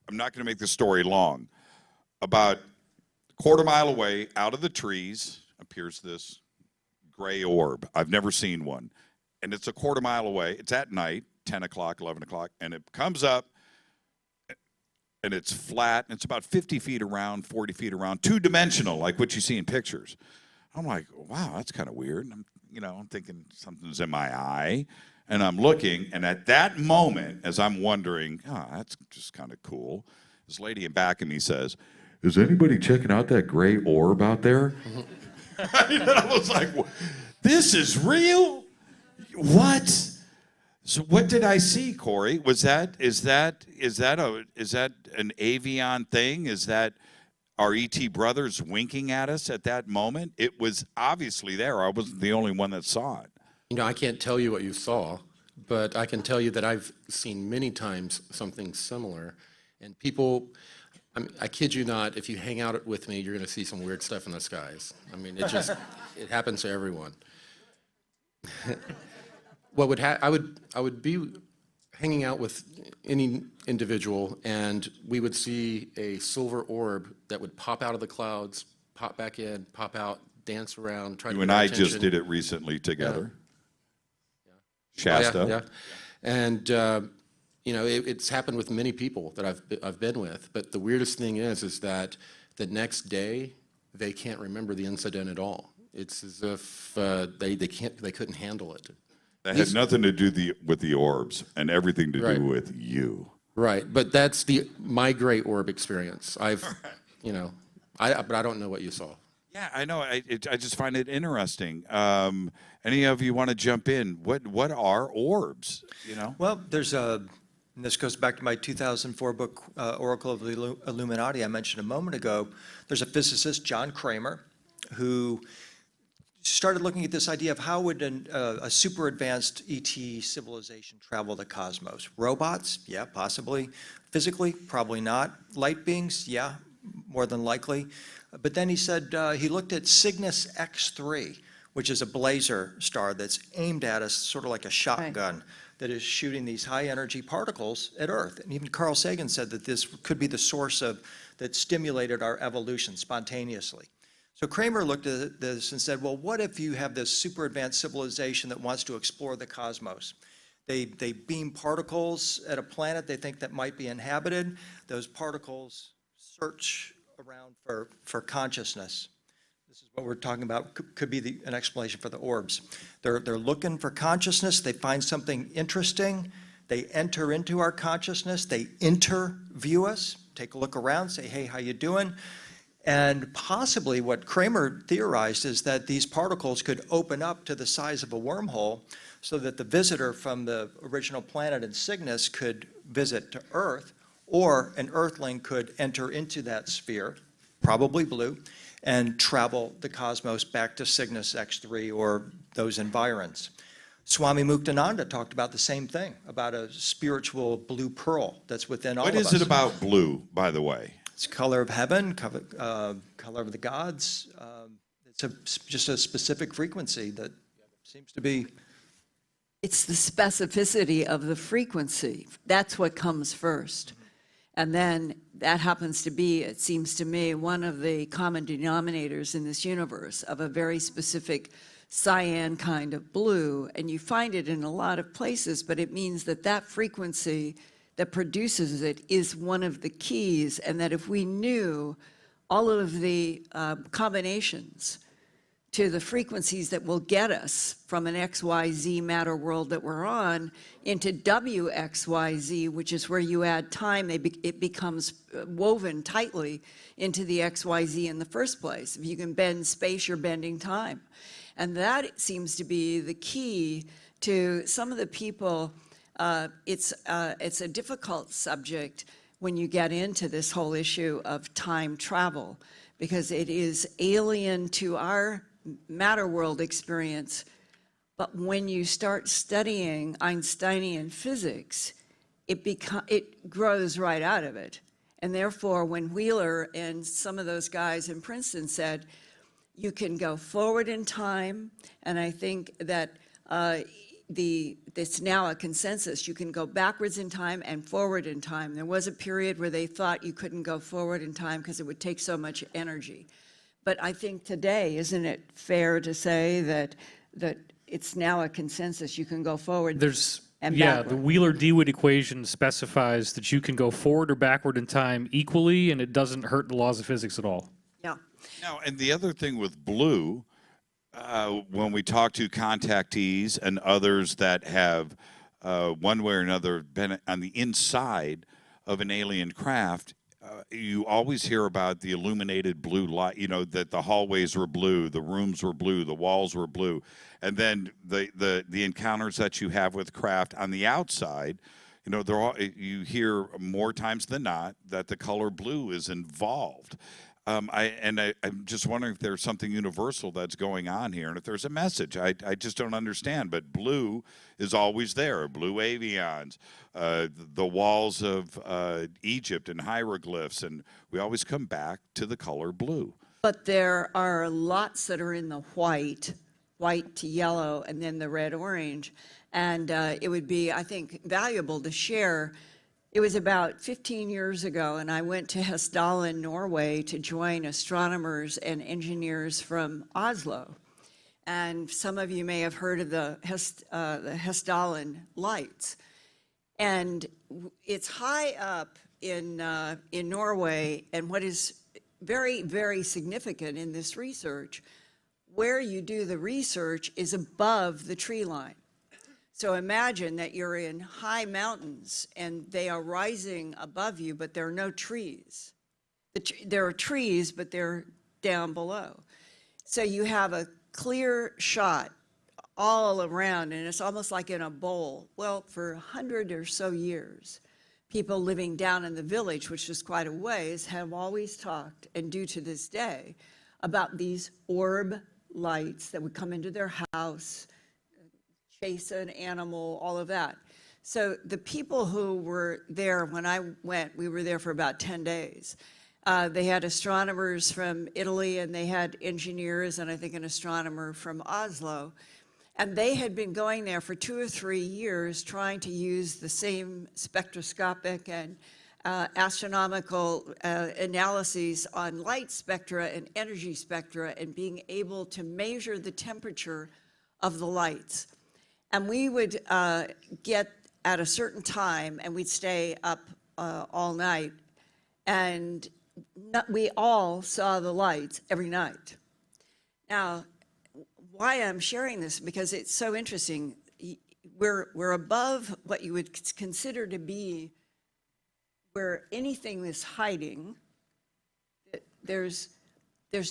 Speaker 1: I'm not going to make the story long. About a quarter mile away, out of the trees, appears this gray orb. I've never seen one. And it's a quarter mile away. It's at night, 10 o'clock, 11 o'clock, and it comes up, and it's flat, and it's about 50 feet around, 40 feet around, two-dimensional, like what you see in pictures. I'm like, wow, that's kind of weird. I'm thinking something's in my eye, and I'm looking, and at that moment, as I'm wondering, that's just kind of cool, this lady in back of me says, is anybody checking out that gray orb out there? And I was like, this is real? What? So what did I see, Corey? Is that an avion thing? Is that our ET brothers winking at us at that moment? It was obviously there. I wasn't the only one that saw it.
Speaker 5: I can't tell you what you saw, but I can tell you that I've seen many times something similar. And people, I kid you not, if you hang out with me, you're going to see some weird stuff in the skies. It happens to everyone. I would be hanging out with any individual, and we would see a silver orb that would pop out of the clouds, pop back in, pop out, dance around, try to
Speaker 1: You
Speaker 5: get
Speaker 1: and
Speaker 5: our
Speaker 1: I
Speaker 5: attention.
Speaker 1: just did it recently together.
Speaker 5: Yeah.
Speaker 1: Shasta.
Speaker 5: Yeah. And it's happened with many people that I've been with. But the weirdest thing is that the next day they can't remember the incident at all. It's as if they couldn't handle it.
Speaker 1: That had nothing to do with the orbs and everything to do with you.
Speaker 5: Right, but that's my gray orb experience. But I don't know what you saw.
Speaker 1: Yeah, I know. I just find it interesting. Any of you want to jump in? What are orbs?
Speaker 4: Well, and this goes back to my 2004 book, Oracle of the Illuminati, I mentioned a moment ago. There's a physicist, John Kramer, who started looking at this idea of how would a super advanced ET civilization travel the cosmos. Robots? Yeah, possibly. Physically? Probably not. Light beings? Yeah, more than likely. But then he said he looked at Cygnus X3, which is a blazar star that's aimed at us sort of like a shotgun that is shooting these high energy particles at Earth. And even Carl Sagan said that this could be the source that stimulated our evolution spontaneously. So Kramer looked at this and said, well, what if you have this super advanced civilization that wants to explore the cosmos? They beam particles at a planet they think that might be inhabited. Those particles search around for consciousness. This is what we're talking about, could be an explanation for the orbs. They're looking for consciousness, they find something interesting, they enter into our consciousness, they interview us, take a look around, say, hey, how you doing? And possibly what Kramer theorized is that these particles could open up to the size of a wormhole so that the visitor from the original planet in Cygnus could visit to Earth, or an Earthling could enter into that sphere, probably blue, and travel the cosmos back to Cygnus X3 or those environs. Swami Muktananda talked about the same thing, about a spiritual blue pearl that's within all of us.
Speaker 1: What is it about blue, by the way?
Speaker 4: It's color of heaven, color of the gods. It's just a specific frequency that seems to be.
Speaker 3: It's the specificity of the frequency. That's what comes first. And then that happens to be, it seems to me, one of the common denominators in this universe of a very specific cyan kind of blue. And you find it in a lot of places, but it means that that frequency that produces it is one of the keys, and that if we knew all of the combinations to the frequencies that will get us from an XYZ matter world that we're on into WXYZ, which is where you add time, it becomes woven tightly into the XYZ in the first place. If you can bend space, you're bending time. And that seems to be the key to some of the people. It's a difficult subject when you get into this whole issue of time travel, because it is alien to our matter world experience. But when you start studying Einsteinian physics, it grows right out of it. And therefore, when Wheeler and some of those guys in Princeton said, you can go forward in time, and I think that it's now a consensus. You can go backwards in time and forward in time. There was a period where they thought you couldn't go forward in time because it would take so much energy. But I think today, isn't it fair to say that it's now a consensus? You can go forward and backward.
Speaker 2: The Wheeler-DeWitt equation specifies that you can go forward or backward in time equally, and it doesn't hurt the laws of physics at all.
Speaker 3: Yeah.
Speaker 1: Now, and the other thing with blue, when we talk to contactees and others that have one way or another been on the inside of an alien craft, you always hear about the illuminated blue light, that the hallways were blue, the rooms were blue, the walls were blue. And then the encounters that you have with craft on the outside, you hear more times than not that the color blue is involved. I'm just wondering if there's something universal that's going on here, and if there's a message. I just don't understand, but blue is always there. Blue avions, the walls of Egypt and hieroglyphs, and we always come back to the color blue.
Speaker 3: But there are lots that are in the white to yellow, and then the red-orange. And it would be, I think, valuable to share. It was about 15 years ago, and I went to Hessdalen, Norway, to join astronomers and engineers from Oslo. And some of you may have heard of the Hessdalen lights. And it's high up in Norway, and what is very, very significant in this research, where you do the research is above the tree line. So imagine that you're in high mountains and they are rising above you, but there are no trees. There are trees, but they're down below. So you have a clear shot all around, and it's almost like in a bowl. Well, for 100 or so years, people living down in the village, which is quite a ways, have always talked, and do to this day, about these orb lights that would come into their house, chase an animal, all of that. So the people who were there when I went, we were there for about 10 days. They had astronomers from Italy, and they had engineers, and I think an astronomer from Oslo. And they had been going there for 2 or 3 years trying to use the same spectroscopic and astronomical analyses on light spectra and energy spectra, and being able to measure the temperature of the lights. And we would get at a certain time, and we'd stay up all night, and we all saw the lights every night. Now, why I'm sharing this, because it's so interesting. We're above what you would consider to be where anything is hiding. There's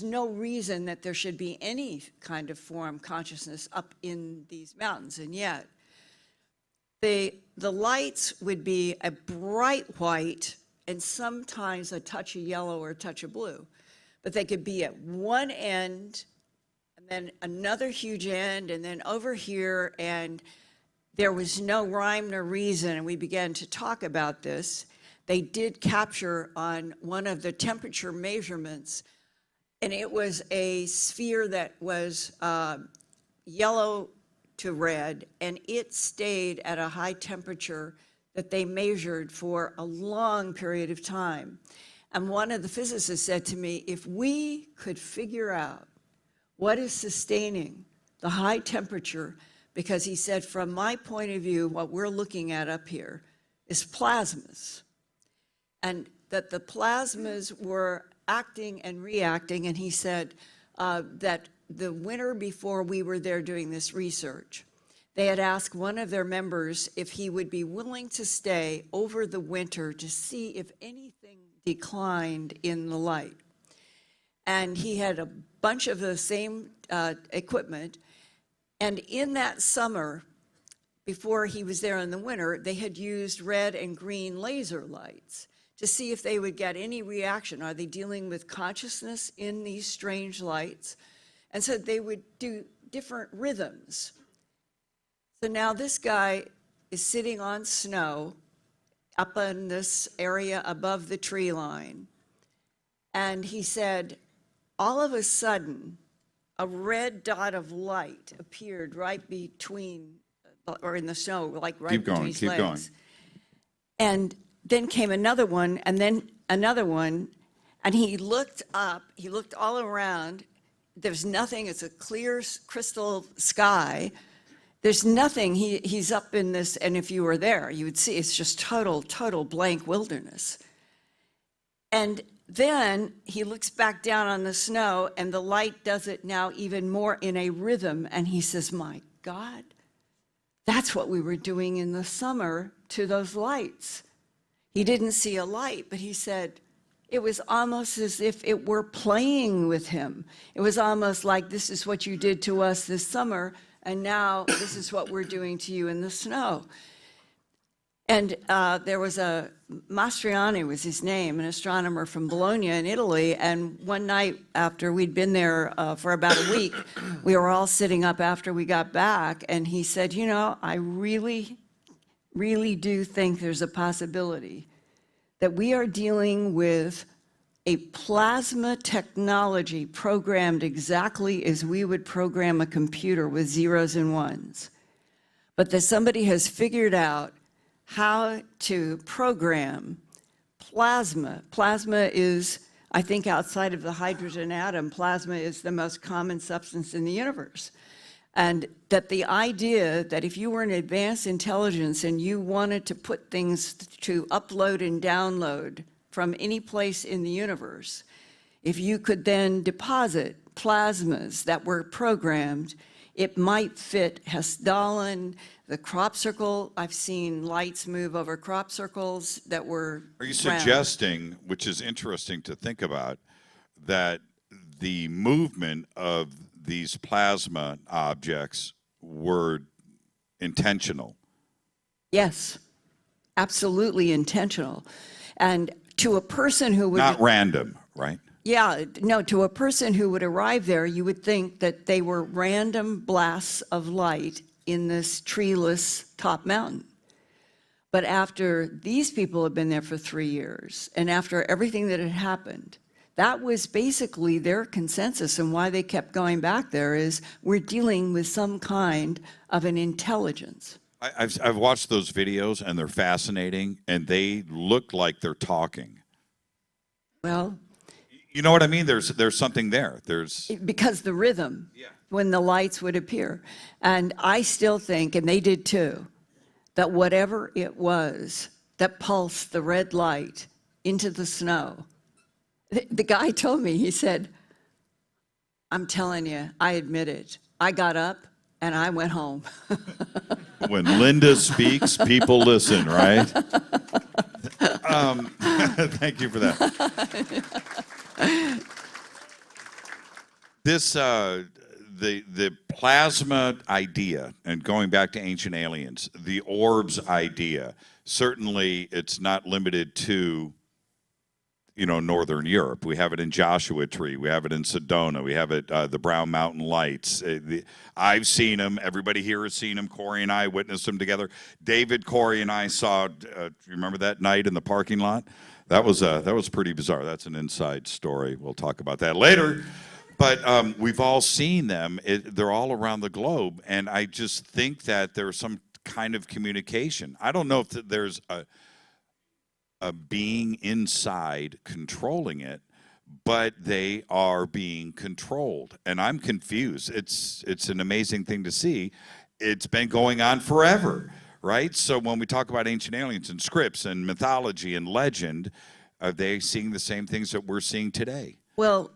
Speaker 3: no reason that there should be any kind of form consciousness up in these mountains, and yet the lights would be a bright white and sometimes a touch of yellow or a touch of blue, but they could be at one end and then another huge end and then over here, and there was no rhyme nor reason, and we began to talk about this. They did capture on one of the temperature measurements, and it was a sphere that was yellow to red, and it stayed at a high temperature that they measured for a long period of time. And one of the physicists said to me, if we could figure out what is sustaining the high temperature, because he said, from my point of view, what we're looking at up here is plasmas, and that the plasmas were acting and reacting, and he said that the winter before we were there doing this research, they had asked one of their members if he would be willing to stay over the winter to see if anything declined in the light. And he had a bunch of the same equipment, and in that summer, before he was there in the winter, they had used red and green laser lights to see if they would get any reaction. Are they dealing with consciousness in these strange lights? And so they would do different rhythms. So now this guy is sitting on snow up in this area above the tree line. And he said, all of a sudden, a red dot of light appeared right between, or in the snow, like right between his legs.
Speaker 1: Keep going.
Speaker 3: And then came another one, and then another one, and he looked up, he looked all around. There's nothing, it's a clear crystal sky. There's nothing, he's up in this, and if you were there, you would see it's just total blank wilderness. And then he looks back down on the snow, and the light does it now even more in a rhythm, and he says, my God, that's what we were doing in the summer to those lights. He didn't see a light, but he said it was almost as if it were playing with him. It was almost like, this is what you did to us this summer, and now this is what we're doing to you in the snow. And there was Mastriani was his name, an astronomer from Bologna in Italy, and one night after we'd been there for about a week, we were all sitting up after we got back, and he said, you know, I really do think there's a possibility that we are dealing with a plasma technology programmed exactly as we would program a computer with zeros and ones, but that somebody has figured out how to program plasma. Plasma is, I think, outside of the hydrogen atom, plasma is the most common substance in the universe. And that the idea that if you were an advanced intelligence and you wanted to put things to upload and download from any place in the universe, if you could then deposit plasmas that were programmed, it might fit Hessdalen, the crop circle. I've seen lights move over crop circles that were
Speaker 1: Are you
Speaker 3: round.
Speaker 1: suggesting, which is interesting to think about, that the movement of these plasma objects were intentional?
Speaker 3: Yes, absolutely intentional. And to a person who would...
Speaker 1: Not random, right?
Speaker 3: Yeah, no, to a person who would arrive there, you would think that they were random blasts of light in this treeless top mountain. But after these people had been there for 3 years, and after everything that had happened, that was basically their consensus, and why they kept going back there is, we're dealing with some kind of an intelligence.
Speaker 1: I've watched those videos, and they're fascinating, and they look like they're talking.
Speaker 3: Well,
Speaker 1: You know what I mean? There's something there. There's
Speaker 3: because the rhythm, when the lights would appear. And I still think, and they did too, that whatever it was that pulsed the red light into the snow, the guy told me, he said, I'm telling you, I admit it. I got up and I went home.
Speaker 1: when Linda speaks, people listen, right? Thank you for that. This the plasma idea, and going back to Ancient Aliens, the orbs idea. Certainly, it's not limited to, Northern Europe. We have it in Joshua Tree. We have it in Sedona. We have it, the Brown Mountain Lights. I've seen them. Everybody here has seen them. Corey and I witnessed them together. David, Corey, and I saw, you remember that night in the parking lot? That was pretty bizarre. That's an inside story. We'll talk about that later. But we've all seen them. They're all around the globe. And I just think that there's some kind of communication. I don't know if there's a being inside controlling it, but they are being controlled. And I'm confused. It's an amazing thing to see. It's been going on forever, right? So when we talk about ancient aliens and scripts and mythology and legend, are they seeing the same things that we're seeing today?
Speaker 3: Well,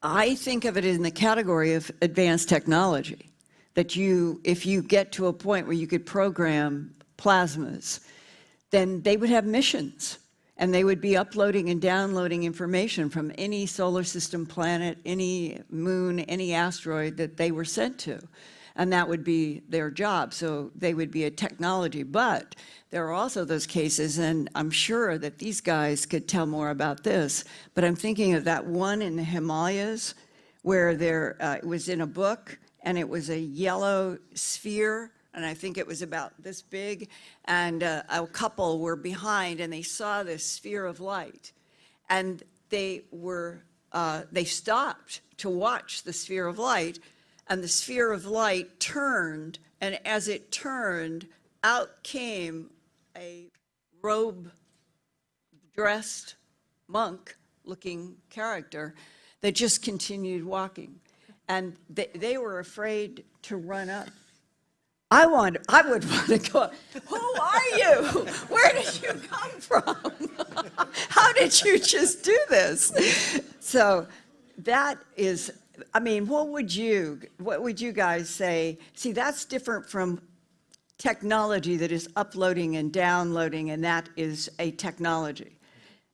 Speaker 3: I think of it in the category of advanced technology, that if you get to a point where you could program plasmas, then they would have missions. And they would be uploading and downloading information from any solar system planet, any moon, any asteroid that they were sent to. And that would be their job. So they would be a technology. But there are also those cases, and I'm sure that these guys could tell more about this, but I'm thinking of that one in the Himalayas where it was in a book, and it was a yellow sphere, and I think it was about this big, and a couple were behind, and they saw this sphere of light, and they stopped to watch the sphere of light, and the sphere of light turned, and as it turned, out came a robe-dressed monk-looking character that just continued walking, and they were afraid to run up. I would want to go, who are you? Where did you come from? How did you just do this? So that is, I mean, what would you guys say? See, that's different from technology that is uploading and downloading, and that is a technology.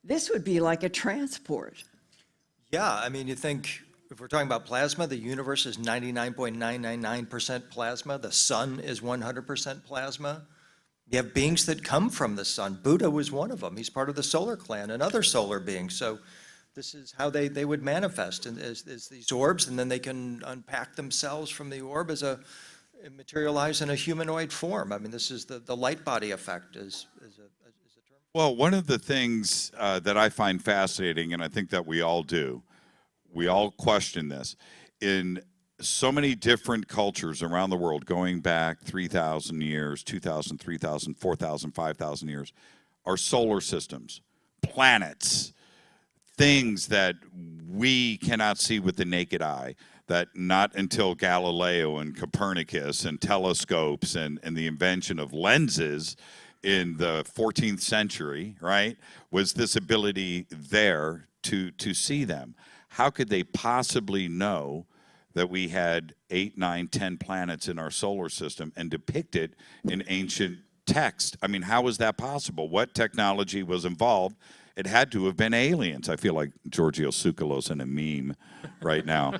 Speaker 3: This would be like a transport.
Speaker 4: Yeah, I mean, you think, if we're talking about plasma, the universe is 99.999% plasma. The sun is 100% plasma. You have beings that come from the sun. Buddha was one of them. He's part of the solar clan and other solar beings. So this is how they would manifest as these orbs, and then they can unpack themselves from the orb materialize in a humanoid form. I mean, this is the light body effect is a term.
Speaker 1: Well, one of the things that I find fascinating, and I think that we all do, we all question this, in so many different cultures around the world, going back 3,000 years, 2,000, 3,000, 4,000, 5,000 years, are solar systems, planets, things that we cannot see with the naked eye, that not until Galileo and Copernicus and telescopes and the invention of lenses in the 14th century, right, was this ability there to see them. How could they possibly know that we had 8, 9, 10 planets in our solar system and depict it in ancient text? I mean, how is that possible? What technology was involved? It had to have been aliens. I feel like Giorgio Tsoukalos in a meme right now.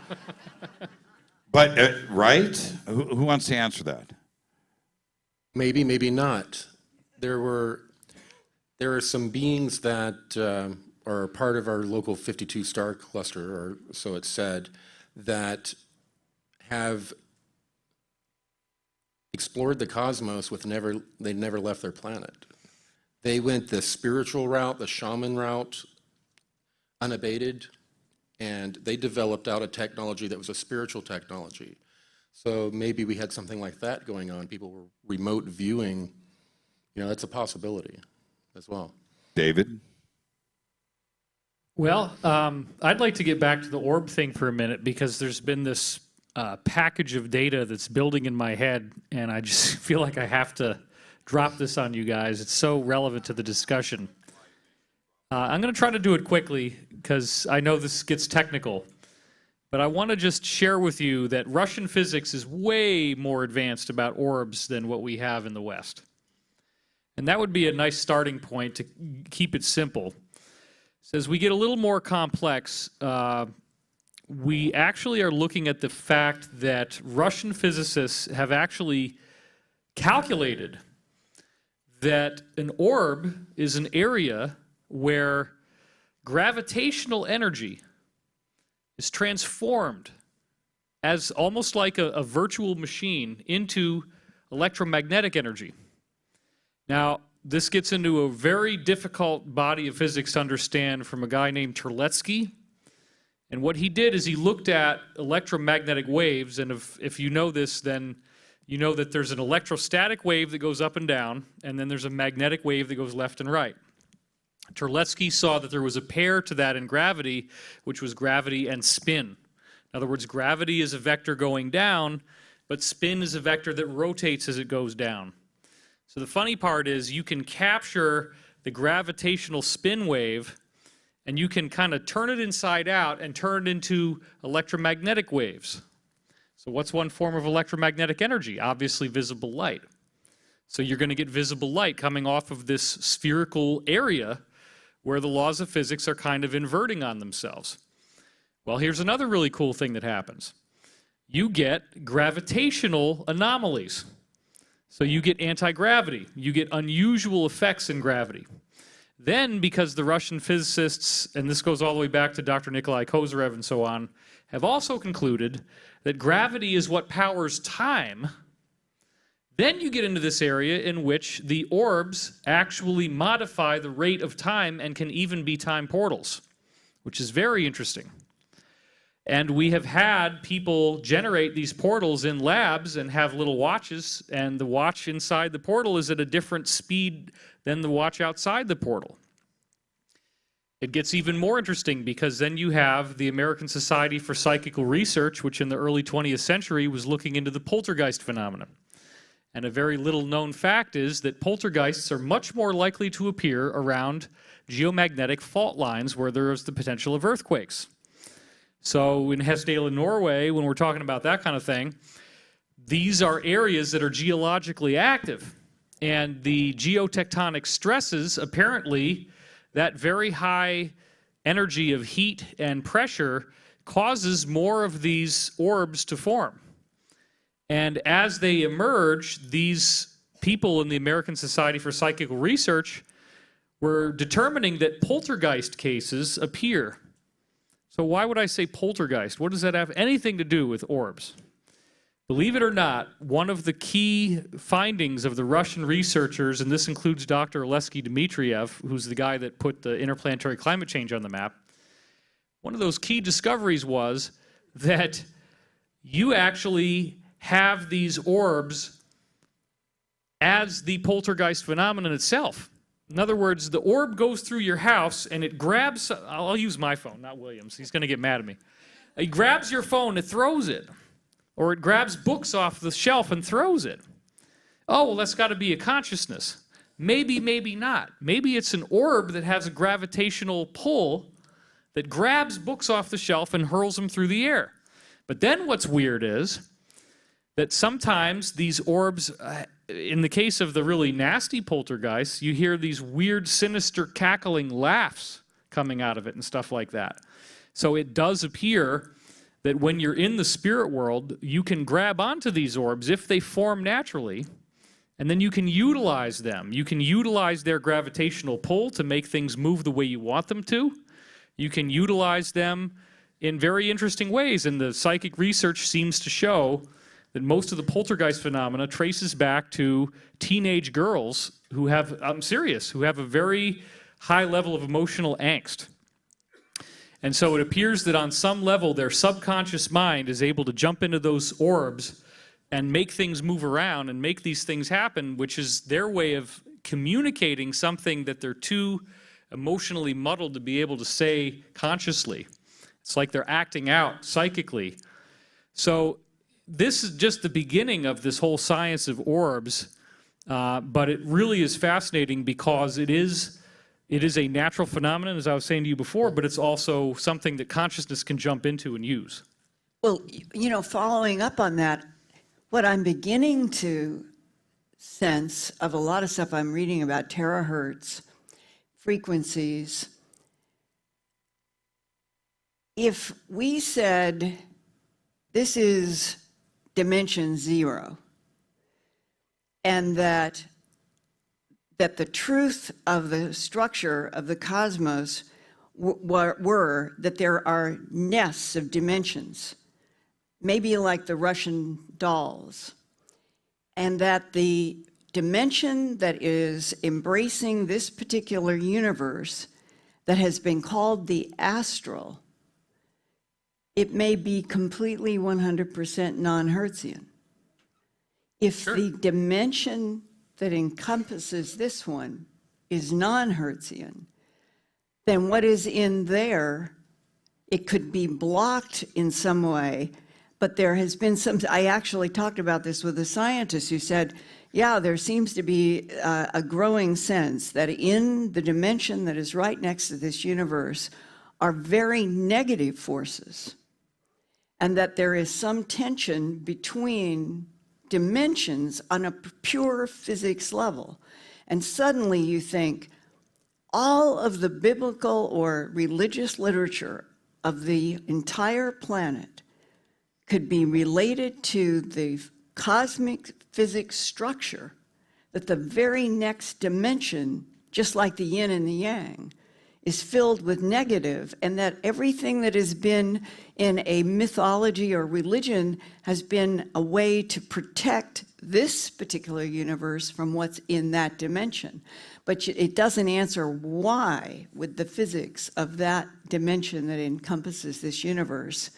Speaker 1: But, right? Who wants to answer that?
Speaker 5: Maybe, maybe not. There are some beings that are part of our local 52 star cluster, or so it's said, that have explored the cosmos they never left their planet. They went the spiritual route, the shaman route, unabated, and they developed out a technology that was a spiritual technology. So maybe we had something like that going on. People were remote viewing. That's a possibility as well.
Speaker 1: David?
Speaker 2: Well, I'd like to get back to the orb thing for a minute because there's been this package of data that's building in my head, and I just feel like I have to drop this on you guys. It's so relevant to the discussion. I'm going to try to do it quickly because I know this gets technical, but I want to just share with you that Russian physics is way more advanced about orbs than what we have in the West. And that would be a nice starting point to keep it simple. So as we get a little more complex, we actually are looking at the fact that Russian physicists have actually calculated that an orb is an area where gravitational energy is transformed as almost like a virtual machine into electromagnetic energy. Now, this gets into a very difficult body of physics to understand from a guy named Terletsky. And what he did is he looked at electromagnetic waves, and if you know this, then you know that there's an electrostatic wave that goes up and down, and then there's a magnetic wave that goes left and right. Terletsky saw that there was a pair to that in gravity, which was gravity and spin. In other words, gravity is a vector going down, but spin is a vector that rotates as it goes down. So the funny part is you can capture the gravitational spin wave, and you can kind of turn it inside out and turn it into electromagnetic waves. So what's one form of electromagnetic energy? Obviously visible light. So you're going to get visible light coming off of this spherical area where the laws of physics are kind of inverting on themselves. Well, here's another really cool thing that happens. You get gravitational anomalies. So you get anti-gravity. You get unusual effects in gravity. Then, because the Russian physicists, and this goes all the way back to Dr. Nikolai Kozyrev and so on, have also concluded that gravity is what powers time, then you get into this area in which the orbs actually modify the rate of time and can even be time portals, which is very interesting. And we have had people generate these portals in labs and have little watches, and the watch inside the portal is at a different speed than the watch outside the portal. It gets even more interesting because then you have the American Society for Psychical Research, which in the early 20th century was looking into the poltergeist phenomenon. And a very little known fact is that poltergeists are much more likely to appear around geomagnetic fault lines where there is the potential of earthquakes. So in Hesdale in Norway, when we're talking about that kind of thing, these are areas that are geologically active. And the geotectonic stresses, apparently, that very high energy of heat and pressure causes more of these orbs to form. And as they emerge, these people in the American Society for Psychical Research were determining that poltergeist cases appear. So why would I say poltergeist? What does that have anything to do with orbs? Believe it or not, one of the key findings of the Russian researchers, and this includes Dr. Alexei Dmitriev, who's the guy that put the interplanetary climate change on the map, one of those key discoveries was that you actually have these orbs as the poltergeist phenomenon itself. In other words, the orb goes through your house and it grabs, I'll use my phone, not William's, he's going to get mad at me. It grabs your phone, it throws it. Or it grabs books off the shelf and throws it. Oh, well, that's got to be a consciousness. Maybe, maybe not. Maybe it's an orb that has a gravitational pull that grabs books off the shelf and hurls them through the air. But then what's weird is that sometimes these orbs, in the case of the really nasty poltergeists, you hear these weird, sinister, cackling laughs coming out of it and stuff like that. So it does appear that when you're in the spirit world, you can grab onto these orbs if they form naturally, and then you can utilize them. You can utilize their gravitational pull to make things move the way you want them to. You can utilize them in very interesting ways, and the psychic research seems to show that most of the poltergeist phenomena traces back to teenage girls who have, I'm serious, who have a very high level of emotional angst. And so it appears that on some level their subconscious mind is able to jump into those orbs and make things move around and make these things happen, which is their way of communicating something that they're too emotionally muddled to be able to say consciously. It's like they're acting out psychically. So this is just the beginning of this whole science of orbs, but it really is fascinating because it is a natural phenomenon, as I was saying to you before, but it's also something that consciousness can jump into and use.
Speaker 3: Well, you know, following up on that, what I'm beginning to sense of a lot of stuff I'm reading about terahertz frequencies, if we said this is dimension 0, and that the truth of the structure of the cosmos were that there are nests of dimensions, maybe like the Russian dolls, and that the dimension that is embracing this particular universe that has been called the astral, it may be completely 100% non-Hertzian. If the dimension that encompasses this one is non-Hertzian, then what is in there, it could be blocked in some way, but there has been some, I actually talked about this with a scientist who said, yeah, there seems to be a growing sense that in the dimension that is right next to this universe are very negative forces, and that there is some tension between dimensions on a pure physics level. And suddenly you think all of the biblical or religious literature of the entire planet could be related to the cosmic physics structure, that the very next dimension, just like the yin and the yang, is filled with negative, and that everything that has been in a mythology or religion has been a way to protect this particular universe from what's in that dimension. But it doesn't answer why, with the physics of that dimension that encompasses this universe,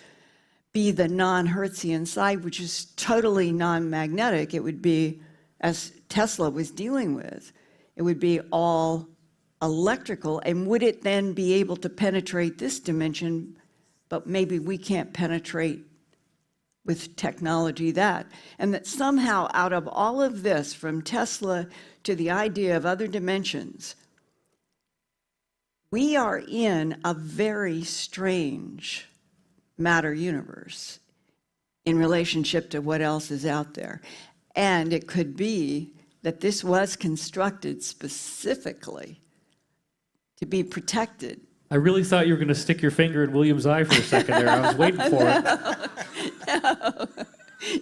Speaker 3: be the non-Hertzian side, which is totally non-magnetic. It would be, as Tesla was dealing with, it would be all electrical, and would it then be able to penetrate this dimension, but maybe we can't penetrate with technology that. And that somehow out of all of this, from Tesla to the idea of other dimensions, we are in a very strange matter universe in relationship to what else is out there. And it could be that this was constructed specifically to be protected.
Speaker 2: I really thought you were going to stick your finger in William's eye for a second there. I was waiting for it.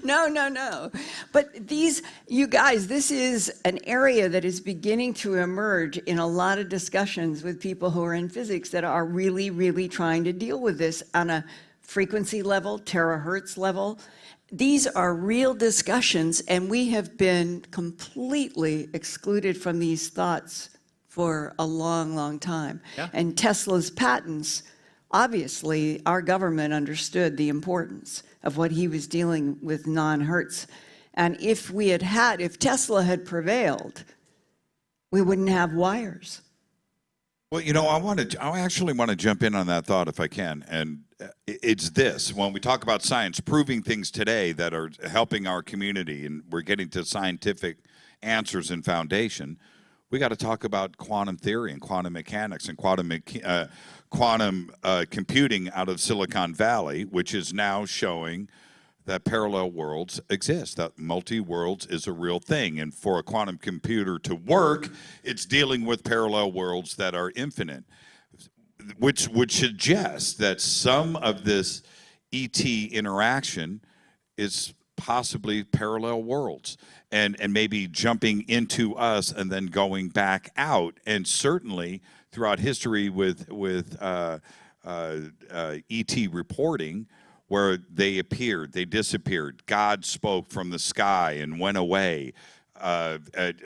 Speaker 3: No. But these, you guys, this is an area that is beginning to emerge in a lot of discussions with people who are in physics that are really, really trying to deal with this on a frequency level, terahertz level. These are real discussions, and we have been completely excluded from these thoughts for a long, long time.
Speaker 2: Yeah.
Speaker 3: And Tesla's patents, obviously, our government understood the importance of what he was dealing with non-Hertz. And if Tesla had prevailed, we wouldn't have wires.
Speaker 1: Well, you know, I actually want to jump in on that thought if I can. And it's this: when we talk about science, proving things today that are helping our community, and we're getting to scientific answers and foundation, we got to talk about quantum theory and quantum mechanics and quantum computing out of Silicon Valley, which is now showing that parallel worlds exist, that multi-worlds is a real thing. And for a quantum computer to work, it's dealing with parallel worlds that are infinite, which would suggest that some of this ET interaction is possibly parallel worlds, and maybe jumping into us and then going back out. And certainly throughout history with ET reporting, where they appeared, they disappeared, God spoke from the sky and went away,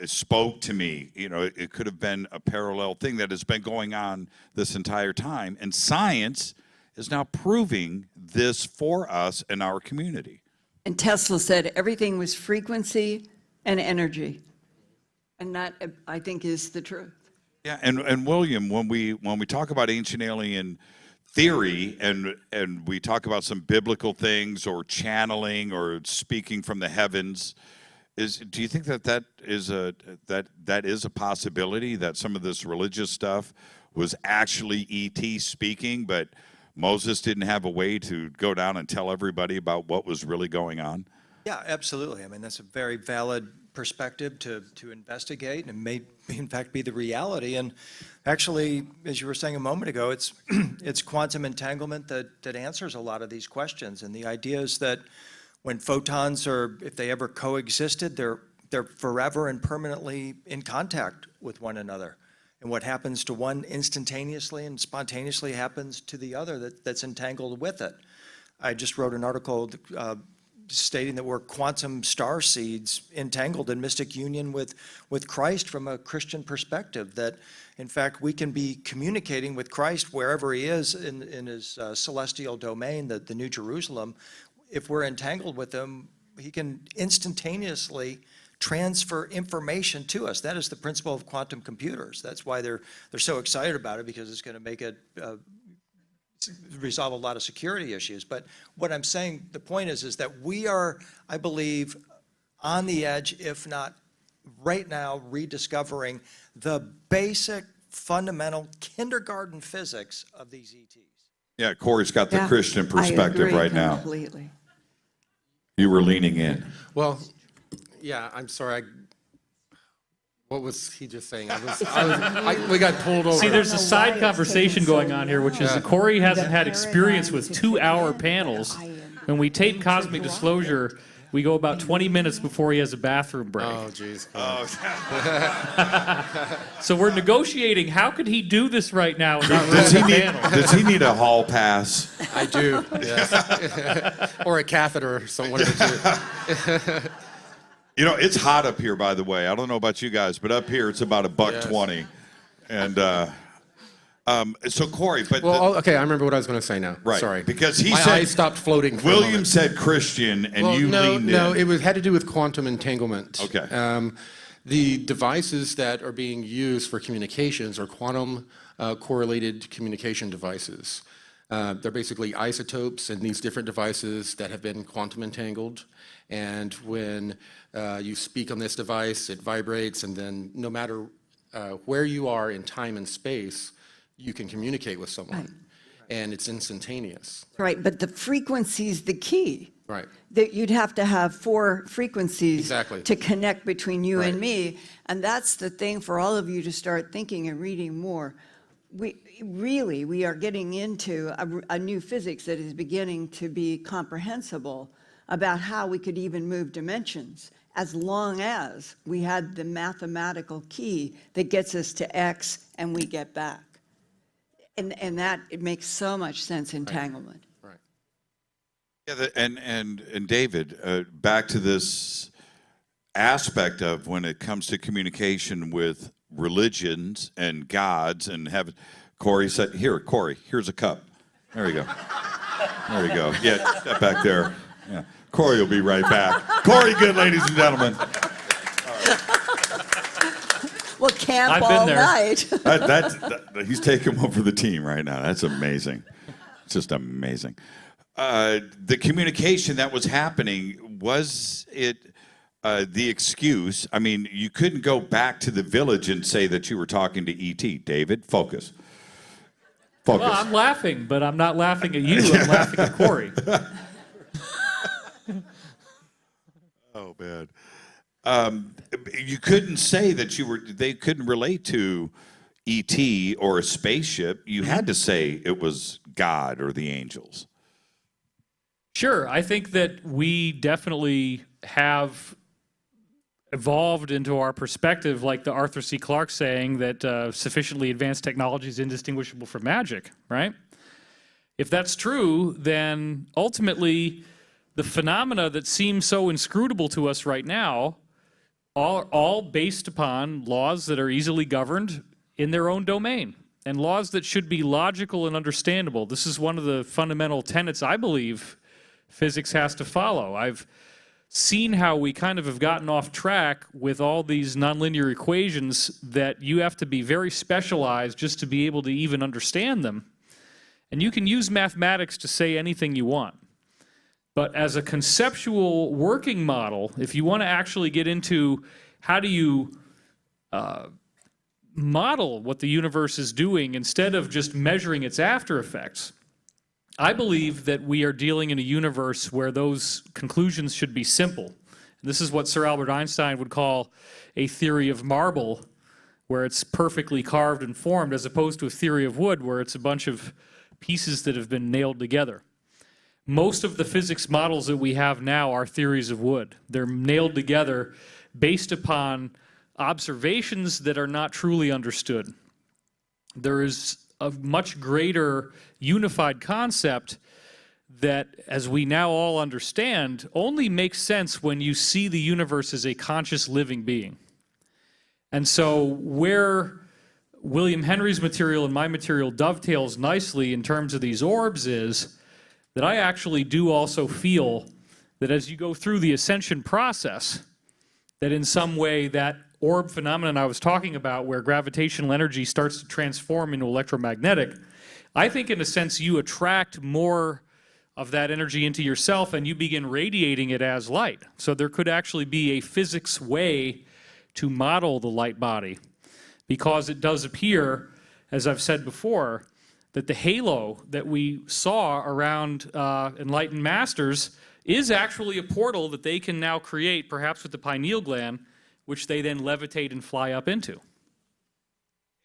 Speaker 1: spoke to me. You know, it could have been a parallel thing that has been going on this entire time. And science is now proving this for us in our community.
Speaker 3: And Tesla said everything was frequency and energy. And that, I think, is the truth.
Speaker 1: Yeah, and William, when we talk about ancient alien theory and we talk about some biblical things or channeling or speaking from the heavens, do you think that is a possibility, that some of this religious stuff was actually ET speaking, but Moses didn't have a way to go down and tell everybody about what was really going on?
Speaker 4: Yeah, absolutely. I mean, that's a very valid perspective to investigate, and may in fact be the reality. And actually, as you were saying a moment ago, it's it's quantum entanglement that answers a lot of these questions. And the idea is that when photons are, if they ever coexisted, they're forever and permanently in contact with one another. And what happens to one instantaneously and spontaneously happens to the other that's entangled with it. I just wrote an article stating that we're quantum star seeds entangled in mystic union with Christ from a Christian perspective, that in fact we can be communicating with Christ wherever he is in his celestial domain, the New Jerusalem. If we're entangled with him, he can instantaneously transfer information to us. That is the principle of quantum computers. That's why they're so excited about it, because it's going to make it resolve a lot of security issues. But what I'm saying, the point is that we are, I believe, on the edge, if not right now, rediscovering the basic, fundamental kindergarten physics of these ETs.
Speaker 1: Yeah, Corey's got the
Speaker 3: Yeah,
Speaker 1: Christian
Speaker 3: I
Speaker 1: perspective
Speaker 3: agree
Speaker 1: right now.
Speaker 3: completely.
Speaker 1: You were leaning in.
Speaker 5: Well, yeah, I'm sorry. What was he just saying? We got pulled over.
Speaker 2: See, there's a
Speaker 3: I don't know
Speaker 2: side
Speaker 3: why it's
Speaker 2: conversation
Speaker 3: taken so
Speaker 2: going on here, which is
Speaker 5: long.
Speaker 2: that Corey hasn't
Speaker 3: The
Speaker 2: had experience
Speaker 3: paradigm
Speaker 2: with
Speaker 3: to
Speaker 2: 2-hour
Speaker 3: fit in,
Speaker 2: panels.
Speaker 3: I am
Speaker 2: When we tape Cosmic
Speaker 3: intergalactic.
Speaker 2: Disclosure, we go about 20 minutes before he has a bathroom break.
Speaker 5: Oh, jeez.
Speaker 2: So we're negotiating, how could he do this right now and not
Speaker 1: Does
Speaker 2: ruin
Speaker 1: he
Speaker 2: the
Speaker 1: need,
Speaker 2: panel?
Speaker 1: does he need a hall pass?
Speaker 5: I do, yes. Or a catheter, or something, one of the two.
Speaker 1: You know, it's hot up here, by the way. I don't know about you guys, but up here it's about
Speaker 5: Yes.
Speaker 1: $1.20. And so Corey, but
Speaker 5: Well, okay, I remember what I was going to say now.
Speaker 1: right,
Speaker 5: Sorry.
Speaker 1: because he
Speaker 5: My
Speaker 1: said
Speaker 5: eyes stopped floating for a
Speaker 1: William
Speaker 5: moment.
Speaker 1: said Christian, and
Speaker 5: Well,
Speaker 1: you
Speaker 5: no,
Speaker 1: leaned
Speaker 5: no,
Speaker 1: in.
Speaker 5: it had to do with quantum entanglement.
Speaker 1: Okay.
Speaker 5: The devices that are being used for communications are quantum correlated communication devices. They're basically isotopes in these different devices that have been quantum entangled. And when you speak on this device, it vibrates, and then no matter where you are in time and space, you can communicate with someone. And it's instantaneous.
Speaker 3: Right, but the frequency's the key.
Speaker 5: Right.
Speaker 3: That you'd have to have 4 frequencies
Speaker 5: Exactly.
Speaker 3: to connect between you and
Speaker 5: Right.
Speaker 3: me. And that's the thing for all of you to start thinking and reading more. We are getting into a new physics that is beginning to be comprehensible about how we could even move dimensions, as long as we had the mathematical key that gets us to X and we get back. And that, it makes so much sense, entanglement.
Speaker 5: Right.
Speaker 1: Yeah, and David, back to this aspect of when it comes to communication with religions and gods and heaven. Corey said, "Here, Corey, here's a cup. There you go. There you go. Yeah, step back there. Yeah, Corey will be right back. Corey, good, ladies and gentlemen.
Speaker 3: Well, camp
Speaker 2: I've been
Speaker 3: all
Speaker 2: there.
Speaker 3: night.
Speaker 1: He's taking one for the team right now. That's amazing. It's just amazing. The communication that was happening, was it the excuse? I mean, you couldn't go back to the village and say that you were talking to ET. David, focus. Focus.
Speaker 2: Well, I'm laughing, but I'm not laughing at you. I'm laughing at Corey.
Speaker 1: Oh, man. You couldn't say that they couldn't relate to ET or a spaceship. You had to say it was God or the angels.
Speaker 2: Sure, I think that we definitely have evolved into our perspective, like the Arthur C. Clarke saying that sufficiently advanced technology is indistinguishable from magic, right? If that's true, then ultimately the phenomena that seem so inscrutable to us right now are all based upon laws that are easily governed in their own domain, and laws that should be logical and understandable. This is one of the fundamental tenets I believe physics has to follow. I've seen how we kind of have gotten off track with all these nonlinear equations that you have to be very specialized just to be able to even understand them. And you can use mathematics to say anything you want. But as a conceptual working model, if you want to actually get into how do you model what the universe is doing instead of just measuring its after effects, I believe that we are dealing in a universe where those conclusions should be simple. And this is what Sir Albert Einstein would call a theory of marble, where it's perfectly carved and formed, as opposed to a theory of wood, where it's a bunch of pieces that have been nailed together. Most of the physics models that we have now are theories of wood. They're nailed together based upon observations that are not truly understood. There is a much greater unified concept that, as we now all understand, only makes sense when you see the universe as a conscious living being. And so where William Henry's material and my material dovetails nicely in terms of these orbs is that I actually do also feel that as you go through the ascension process, that in some way that orb phenomenon I was talking about, where gravitational energy starts to transform into electromagnetic, I think in a sense you attract more of that energy into yourself and you begin radiating it as light. So there could actually be a physics way to model the light body, because it does appear, as I've said before, that the halo that we saw around enlightened masters is actually a portal that they can now create, perhaps with the pineal gland, which they then levitate and fly up into.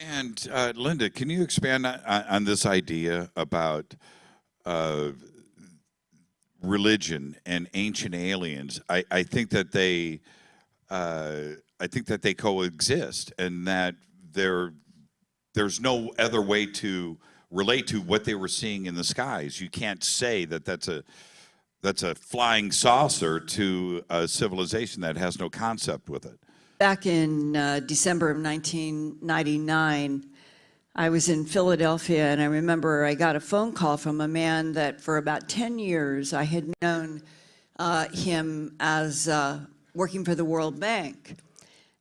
Speaker 1: And Linda, can you expand on this idea about religion and ancient aliens? I think that they coexist, and that there's no other way to relate to what they were seeing in the skies. You can't say that that's a flying saucer to a civilization that has no concept with it.
Speaker 3: Back in December of 1999, I was in Philadelphia, and I remember I got a phone call from a man that for about 10 years I had known him as working for the World Bank.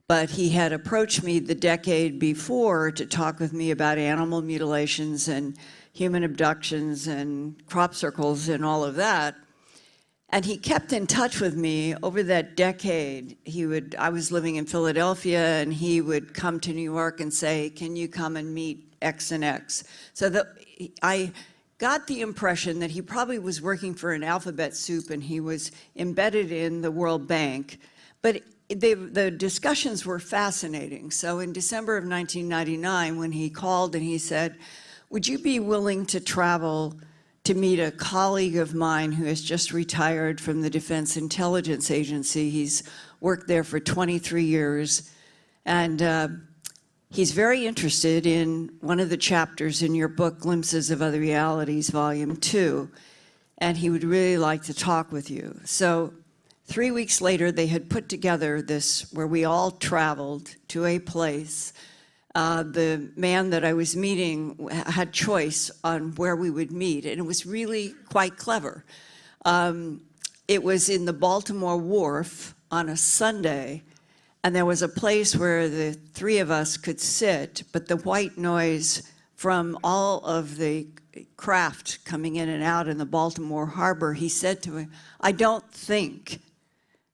Speaker 3: But he had approached me the decade before to talk with me about animal mutilations and human abductions and crop circles and all of that. And he kept in touch with me over that decade. I was living in Philadelphia, and he would come to New York and say, "Can you come and meet X and X?" So I got the impression that he probably was working for an alphabet soup and he was embedded in the World Bank. But the discussions were fascinating. So in December of 1999, when he called and he said, "Would you be willing to travel to meet a colleague of mine who has just retired from the Defense Intelligence Agency. He's worked there for 23 years, and he's very interested in one of the chapters in your book, Glimpses of Other Realities, Volume 2, and he would really like to talk with you." So 3 weeks later, they had put together this, where we all traveled to a place. The man that I was meeting had choice on where we would meet, and it was really quite clever. It was in the Baltimore Wharf on a Sunday, and there was a place where the three of us could sit, but the white noise from all of the craft coming in and out in the Baltimore harbor, he said to me, "I don't think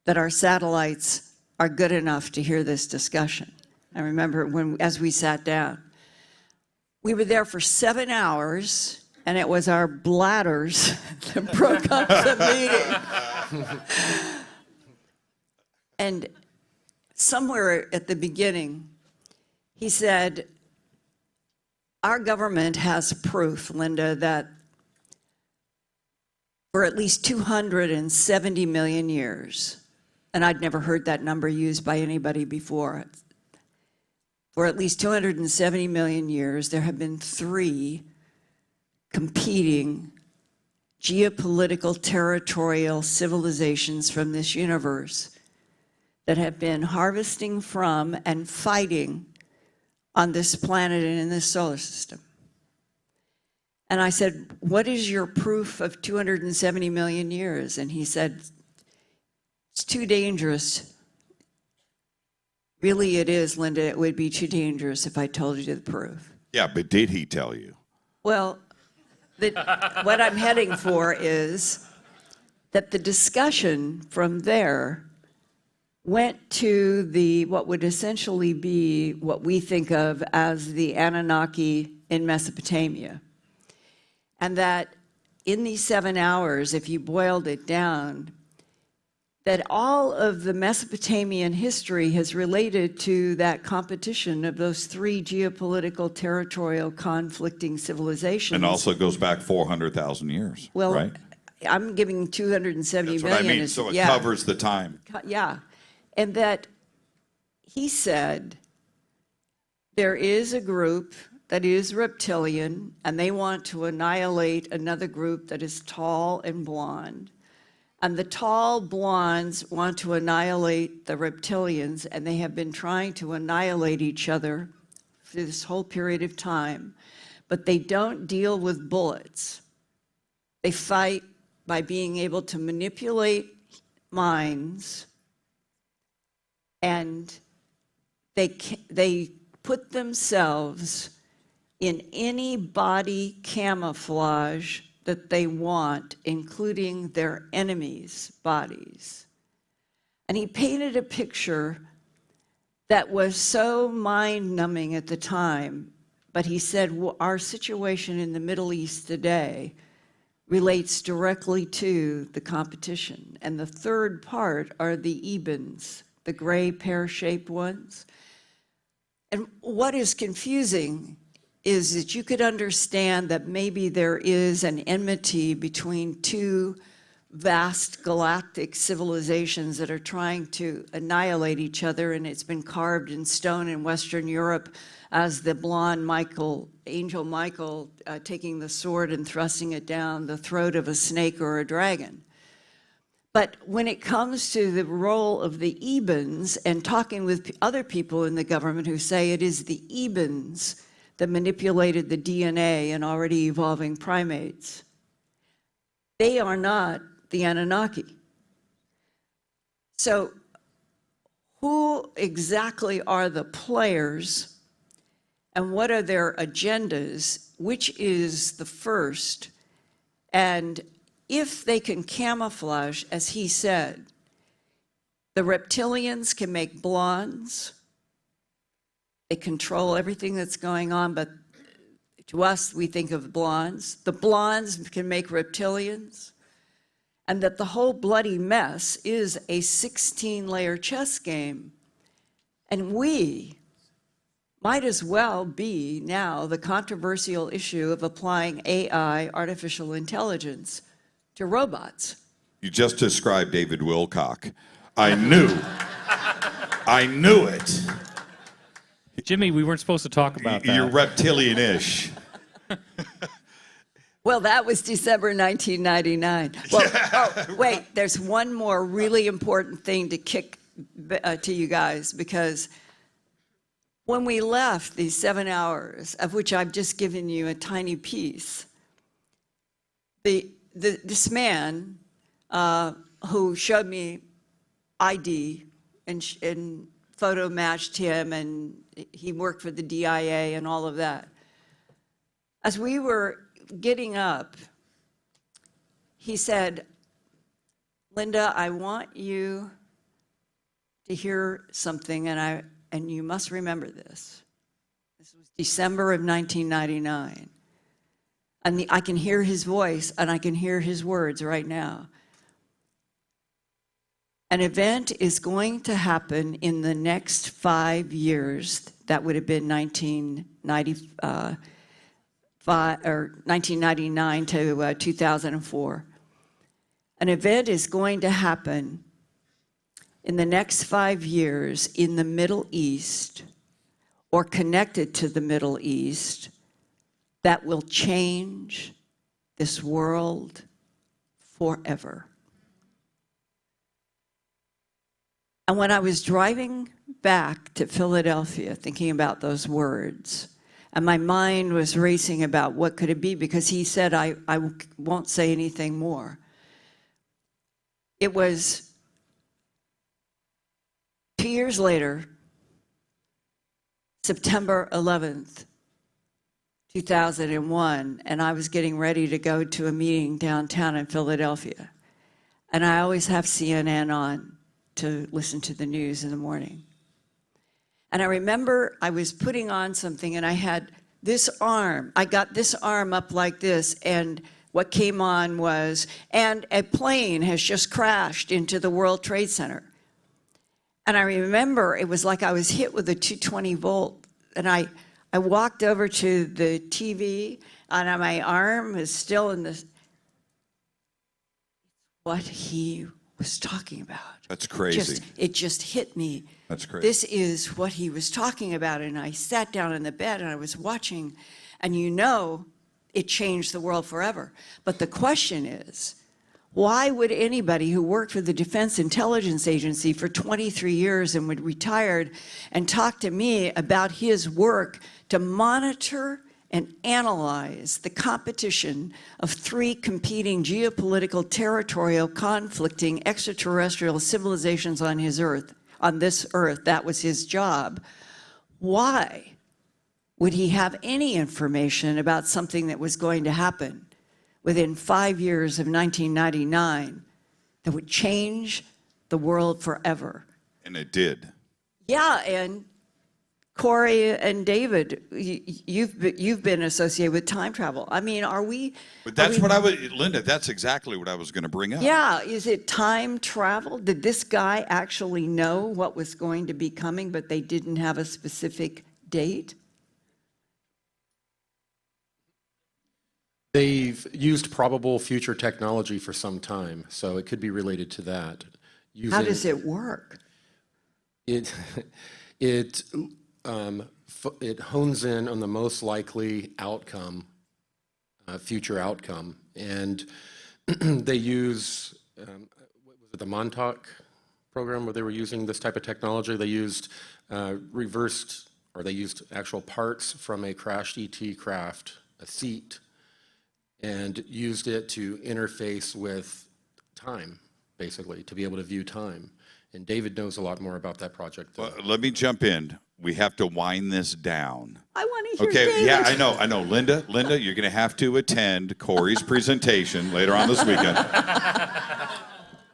Speaker 3: that our satellites are good enough to hear this discussion." I remember as we sat down. We were there for 7 hours, and it was our bladders that broke up the meeting. And somewhere at the beginning, he said, "Our government has proof, Linda, that for at least 270 million years," and I'd never heard that number used by anybody before. "For at least 270 million years, there have been 3 competing geopolitical territorial civilizations from this universe that have been harvesting from and fighting on this planet and in this solar system." And I said, "What is your proof of 270 million years?" And he said, It's too dangerous. Really, it is, Linda. It would be too dangerous if I told you the proof.
Speaker 1: Yeah, but did he tell you?
Speaker 3: Well, what I'm heading for is that the discussion from there went to what would essentially be what we think of as the Anunnaki in Mesopotamia. And that in these 7 hours, if you boiled it down, that all of the Mesopotamian history has related to that competition of those three geopolitical, territorial, conflicting civilizations.
Speaker 1: And also goes back 400,000 years,
Speaker 3: Well,
Speaker 1: right?
Speaker 3: I'm giving 270
Speaker 1: That's what
Speaker 3: million.
Speaker 1: I mean,
Speaker 3: as-
Speaker 1: so it
Speaker 3: yeah,
Speaker 1: covers the time.
Speaker 3: Yeah. And that he said there is a group that is reptilian, and they want to annihilate another group that is tall and blonde. And the tall blondes want to annihilate the reptilians, and they have been trying to annihilate each other for this whole period of time. But they don't deal with bullets. They fight by being able to manipulate minds, and they put themselves in any body camouflage that they want, including their enemies' bodies. And he painted a picture that was so mind-numbing at the time, but he said, well, our situation in the Middle East today relates directly to the competition. And the third part are the ebens, the gray pear-shaped ones. And what is confusing is that you could understand that maybe there is an enmity between two vast galactic civilizations that are trying to annihilate each other, and it's been carved in stone in Western Europe as the blonde Angel Michael, taking the sword and thrusting it down the throat of a snake or a dragon. But when it comes to the role of the ebens, and talking with other people in the government who say it is the ebens that manipulated the DNA in already evolving primates, they are not the Anunnaki. So who exactly are the players, and what are their agendas? Which is the first? And if they can camouflage, as he said, the reptilians can make blondes. They control everything that's going on, but to us, we think of blondes. The blondes can make reptilians. And that the whole bloody mess is a 16-layer chess game. And we might as well be now the controversial issue of applying AI, artificial intelligence, to robots.
Speaker 1: You just described David Wilcock. I knew it.
Speaker 2: Jimmy, we weren't supposed to talk about that.
Speaker 1: You're reptilian-ish.
Speaker 3: Well, that was December 1999. Well, oh, wait, there's one more really important thing to kick to you guys, because when we left these 7 hours, of which I've just given you a tiny piece, this man who showed me ID and photo matched him, and he worked for the DIA and all of that. As we were getting up, he said, Linda, I want you to hear something, and you must remember this. This was December of 1999. And I can hear his voice, and I can hear his words right now. An event is going to happen in the next 5 years. That would have been 1999 to 2004. An event is going to happen in the next 5 years in the Middle East, or connected to the Middle East, that will change this world forever. And when I was driving back to Philadelphia, thinking about those words, and my mind was racing about what could it be, because he said, I won't say anything more. It was 2 years later, September 11th, 2001, and I was getting ready to go to a meeting downtown in Philadelphia. And I always have CNN on to listen to the news in the morning. And I remember I was putting on something and I had this arm. I got this arm up like this, and what came on was, and a plane has just crashed into the World Trade Center. And I remember it was like I was hit with a 220 volt. And I walked over to the TV, and my arm is still in the, what he was talking about.
Speaker 1: That's crazy.
Speaker 3: It just hit me.
Speaker 1: That's crazy.
Speaker 3: This is what he was talking about. And I sat down in the bed and I was watching, and you know, it changed the world forever. But the question is, why would anybody who worked for the Defense Intelligence Agency for 23 years and would retired and talk to me about his work to monitor and analyze the competition of 3 competing geopolitical, territorial, conflicting extraterrestrial civilizations on his Earth, on this Earth? That was his job. Why would he have any information about something that was going to happen within 5 years of 1999 that would change the world forever?
Speaker 1: And it did.
Speaker 3: Yeah, and Corey and David, you've been associated with time travel. I mean, are we?
Speaker 1: But that's what I would, Linda, that's exactly what I was going to bring up.
Speaker 3: Yeah, is it time travel? Did this guy actually know what was going to be coming, but they didn't have a specific date?
Speaker 5: They've used probable future technology for some time, so it could be related to that.
Speaker 3: How does it work?
Speaker 5: It hones in on the most likely outcome, future outcome, and they use what was it, the Montauk program, where they were using this type of technology. They used they used actual parts from a crashed ET craft, a seat, and used it to interface with time, basically, to be able to view time. And David knows a lot more about that project.
Speaker 1: Well, let me jump in. We have to wind this down.
Speaker 3: I want to hear
Speaker 1: Okay,
Speaker 3: David.
Speaker 1: yeah, I know. Linda, you're going to have to attend Corey's presentation later on this weekend.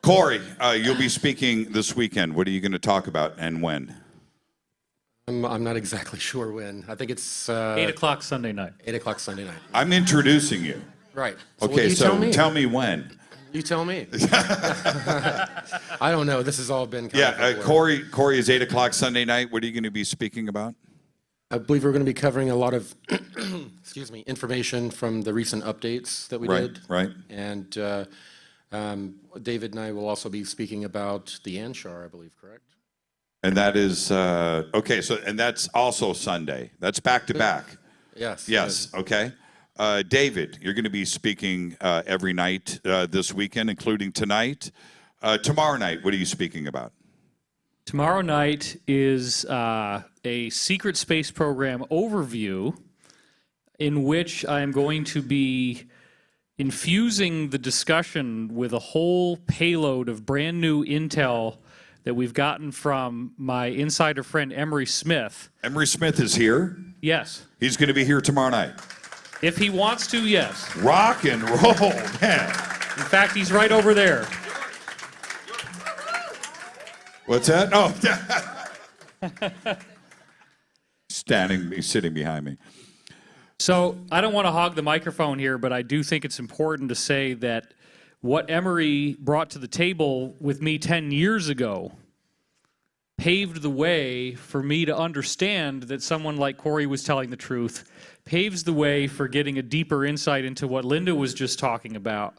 Speaker 1: Corey, you'll be speaking this weekend. What are you going to talk about and when?
Speaker 5: I'm not exactly sure when. I think it's
Speaker 2: 8 o'clock Sunday night.
Speaker 5: 8 o'clock Sunday night.
Speaker 1: I'm introducing you.
Speaker 5: Right.
Speaker 1: Okay,
Speaker 5: you
Speaker 1: so tell me when.
Speaker 5: You tell me. I don't know. This has all been kind of a blur.
Speaker 1: Corey is 8 o'clock Sunday night. What are you going to be speaking about?
Speaker 5: I believe we're going to be covering a lot of, excuse me, information from the recent updates that we did.
Speaker 1: Right.
Speaker 5: And David and I will also be speaking about the Anshar, I believe, correct?
Speaker 1: And that is, okay, so, and that's also Sunday. That's back to back.
Speaker 5: Yes.
Speaker 1: Yes, okay. David, you're going to be speaking every night this weekend, including tonight. Tomorrow night, what are you speaking about?
Speaker 2: Tomorrow night is a secret space program overview in which I'm going to be infusing the discussion with a whole payload of brand new intel that we've gotten from my insider friend Emery Smith.
Speaker 1: Emery Smith is here.
Speaker 2: Yes.
Speaker 1: He's going to be here tomorrow night.
Speaker 2: If he wants to, yes.
Speaker 1: Rock and roll, man.
Speaker 2: In fact, he's right over there.
Speaker 1: What's that? Oh. Sitting behind me.
Speaker 2: So I don't want to hog the microphone here, but I do think it's important to say that what Emery brought to the table with me 10 years ago paved the way for me to understand that someone like Corey was telling the truth, paves the way for getting a deeper insight into what Linda was just talking about.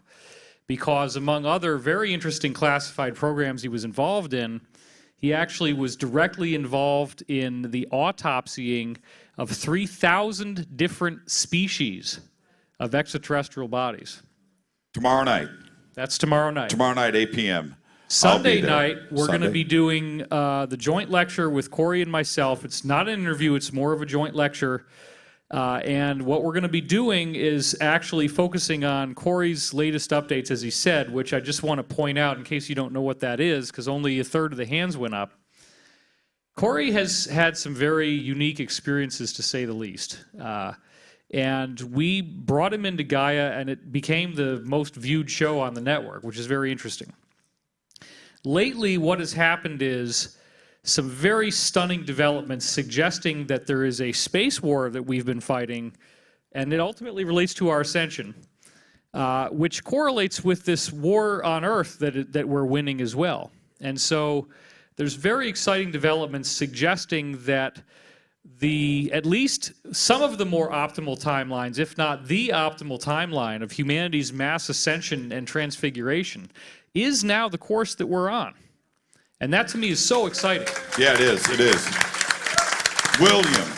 Speaker 2: Because among other very interesting classified programs he was involved in, he actually was directly involved in the autopsying of 3,000 different species of extraterrestrial bodies.
Speaker 1: Tomorrow night.
Speaker 2: That's tomorrow night.
Speaker 1: Tomorrow night, 8 p.m.
Speaker 2: Sunday night, we're going to be doing the joint lecture with Corey and myself. It's not an interview, it's more of a joint lecture. And what we're going to be doing is actually focusing on Corey's latest updates, as he said, which I just want to point out in case you don't know what that is, because only a third of the hands went up. Corey has had some very unique experiences, to say the least. And we brought him into Gaia, and it became the most viewed show on the network, which is very interesting. Lately, what has happened is some very stunning developments suggesting that there is a space war that we've been fighting, and it ultimately relates to our ascension, which correlates with this war on Earth that we're winning as well. And so there's very exciting developments suggesting that at least some of the more optimal timelines, if not the optimal timeline of humanity's mass ascension and transfiguration, is now the course that we're on. And that to me is so exciting.
Speaker 1: Yeah, it is. It is. William.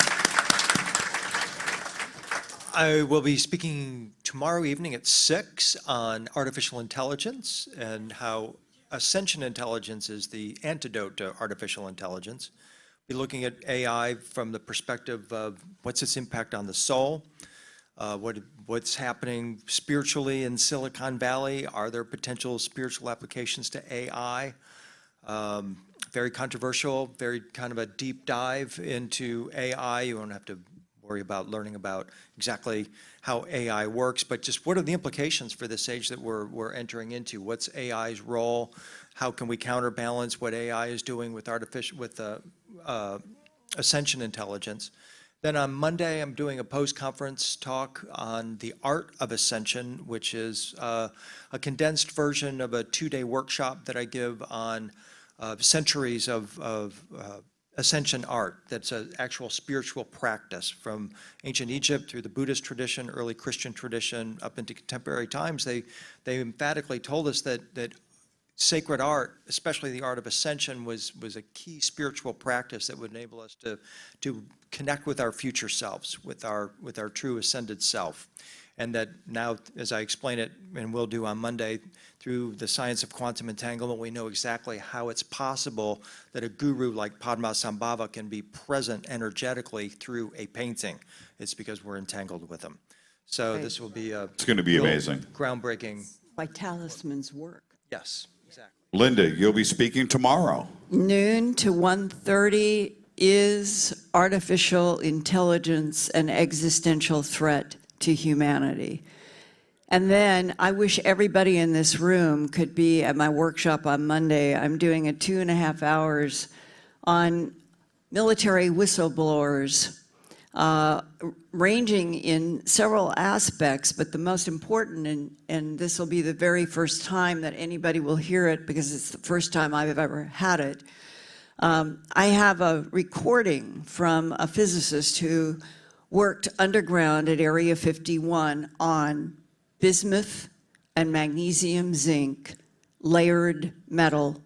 Speaker 4: I will be speaking tomorrow evening at 6 on artificial intelligence and how ascension intelligence is the antidote to artificial intelligence. Be looking at AI from the perspective of what's its impact on the soul, what's happening spiritually in Silicon Valley. Are there potential spiritual applications to AI? Very controversial, very kind of a deep dive into AI. You won't have to worry about learning about exactly how AI works, but just what are the implications for this age that we're entering into? What's AI's role? How can we counterbalance what AI is doing with ascension intelligence? Then on Monday, I'm doing a post-conference talk on the art of ascension, which is a condensed version of a 2-day workshop that I give on centuries of ascension art. That's an actual spiritual practice from ancient Egypt through the Buddhist tradition, early Christian tradition, up into contemporary times. They emphatically told us that sacred art, especially the art of ascension, was a key spiritual practice that would enable us to connect with our future selves, with our true ascended self. And that now, as I explain it, and will do on Monday, through the science of quantum entanglement, we know exactly how it's possible that a guru like Padmasambhava can be present energetically through a painting. It's because we're entangled with them. So
Speaker 3: Right.
Speaker 4: this will be
Speaker 1: It's going to be amazing.
Speaker 4: groundbreaking.
Speaker 3: By talisman's work.
Speaker 4: Yes, exactly.
Speaker 1: Linda, you'll be speaking tomorrow.
Speaker 3: Noon to 1:30 is artificial intelligence an existential threat to humanity? And then I wish everybody in this room could be at my workshop on Monday. I'm doing a 2.5 hours on military whistleblowers, ranging in several aspects, but the most important, and this will be the very first time that anybody will hear it because it's the first time I've ever had it. I have a recording from a physicist who worked underground at Area 51 on bismuth and magnesium zinc layered metal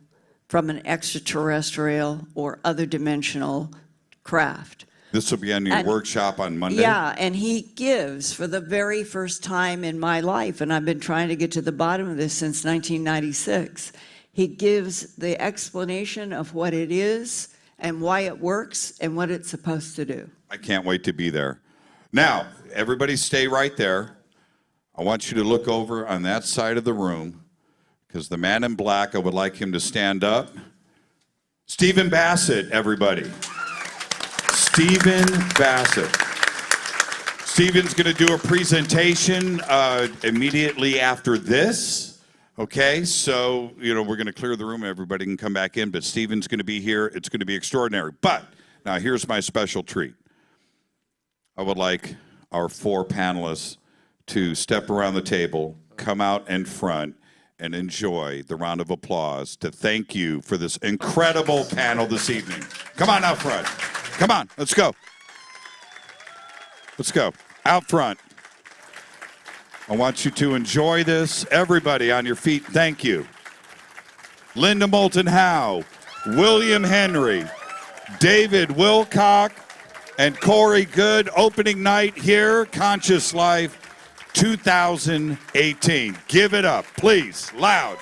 Speaker 3: from an extraterrestrial or other dimensional craft.
Speaker 1: This will be on your workshop on Monday?
Speaker 3: Yeah, and he gives for the very first time in my life, and I've been trying to get to the bottom of this since 1996, he gives the explanation of what it is and why it works and what it's supposed to do.
Speaker 1: I can't wait to be there. Now, everybody stay right there. I want you to look over on that side of the room because the man in black, I would like him to stand up. Stephen Bassett, everybody. Stephen Bassett. Stephen's going to do a presentation immediately after this. Okay, so, we're going to clear the room. Everybody can come back in, but Stephen's going to be here. It's going to be extraordinary. But now here's my special treat. I would like our 4 panelists to step around the table, come out in front, and enjoy the round of applause to thank you for this incredible panel this evening. Come on out front. Come on, let's go. Let's go. Out front. I want you to enjoy this. Everybody on your feet, thank you. Linda Moulton Howe, William Henry, David Wilcock, and Corey Good. Opening night here, Conscious Life 2018. Give it up, please, loud.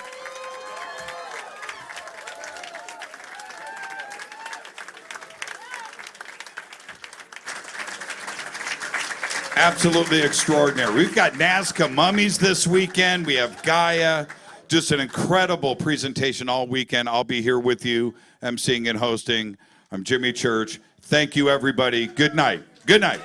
Speaker 1: Absolutely extraordinary. We've got Nazca Mummies this weekend. We have Gaia. Just an incredible presentation all weekend. I'll be here with you, emceeing and hosting. I'm Jimmy Church. Thank you, everybody. Good night. Good night.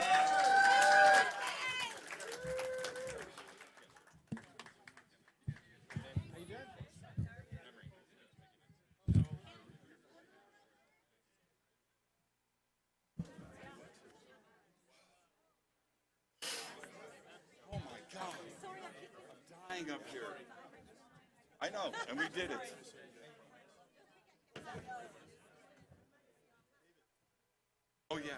Speaker 1: Oh my God. I'm dying up here. I know, and we did it. Oh, yeah.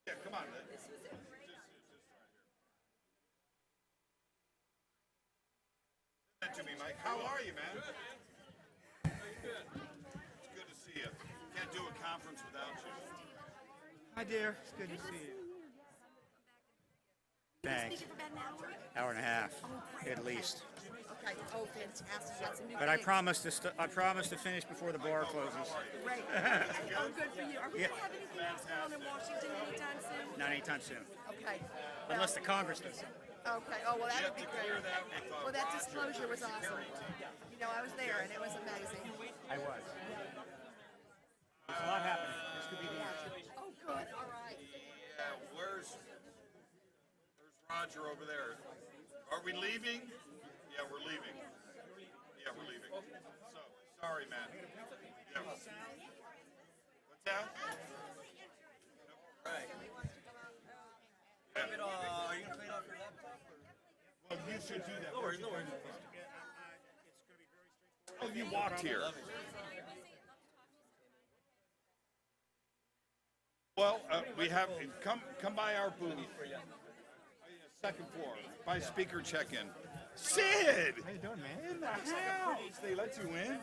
Speaker 1: Yeah, come on. To me, Mike. How are you, man? It's good to see you. Can't do a conference without you.
Speaker 6: Hi, dear. It's good to see you. Thanks. Hour and a half, at least.
Speaker 7: Okay. Oh, fantastic. That's a new
Speaker 6: But I
Speaker 7: thing.
Speaker 6: promise to finish before the bar closes.
Speaker 7: Great. Oh, good for you. Are we
Speaker 6: Yeah.
Speaker 7: going to have anything else going on in Washington anytime soon?
Speaker 6: Not anytime soon,
Speaker 7: Okay.
Speaker 6: unless the Congress does.
Speaker 7: Okay. Oh, well, that would be great. Well, that disclosure was awesome. You know, I was there, and it was amazing.
Speaker 6: I was. There's a lot happening. This could be the answer.
Speaker 7: Oh, good. All right.
Speaker 1: Yeah, where's Roger over there? Are we leaving? Yeah, we're leaving. Yeah, we're leaving. So, sorry, man. Yeah. What's that? Right.
Speaker 8: Are you gonna play it off your laptop?
Speaker 1: Well, you should do that.
Speaker 8: No worries, no worries.
Speaker 1: Oh, you walked here. Well, we have come by our booth. Second floor. By speaker check-in. Sid!
Speaker 6: How you doing, man?
Speaker 1: In the house. They let you in?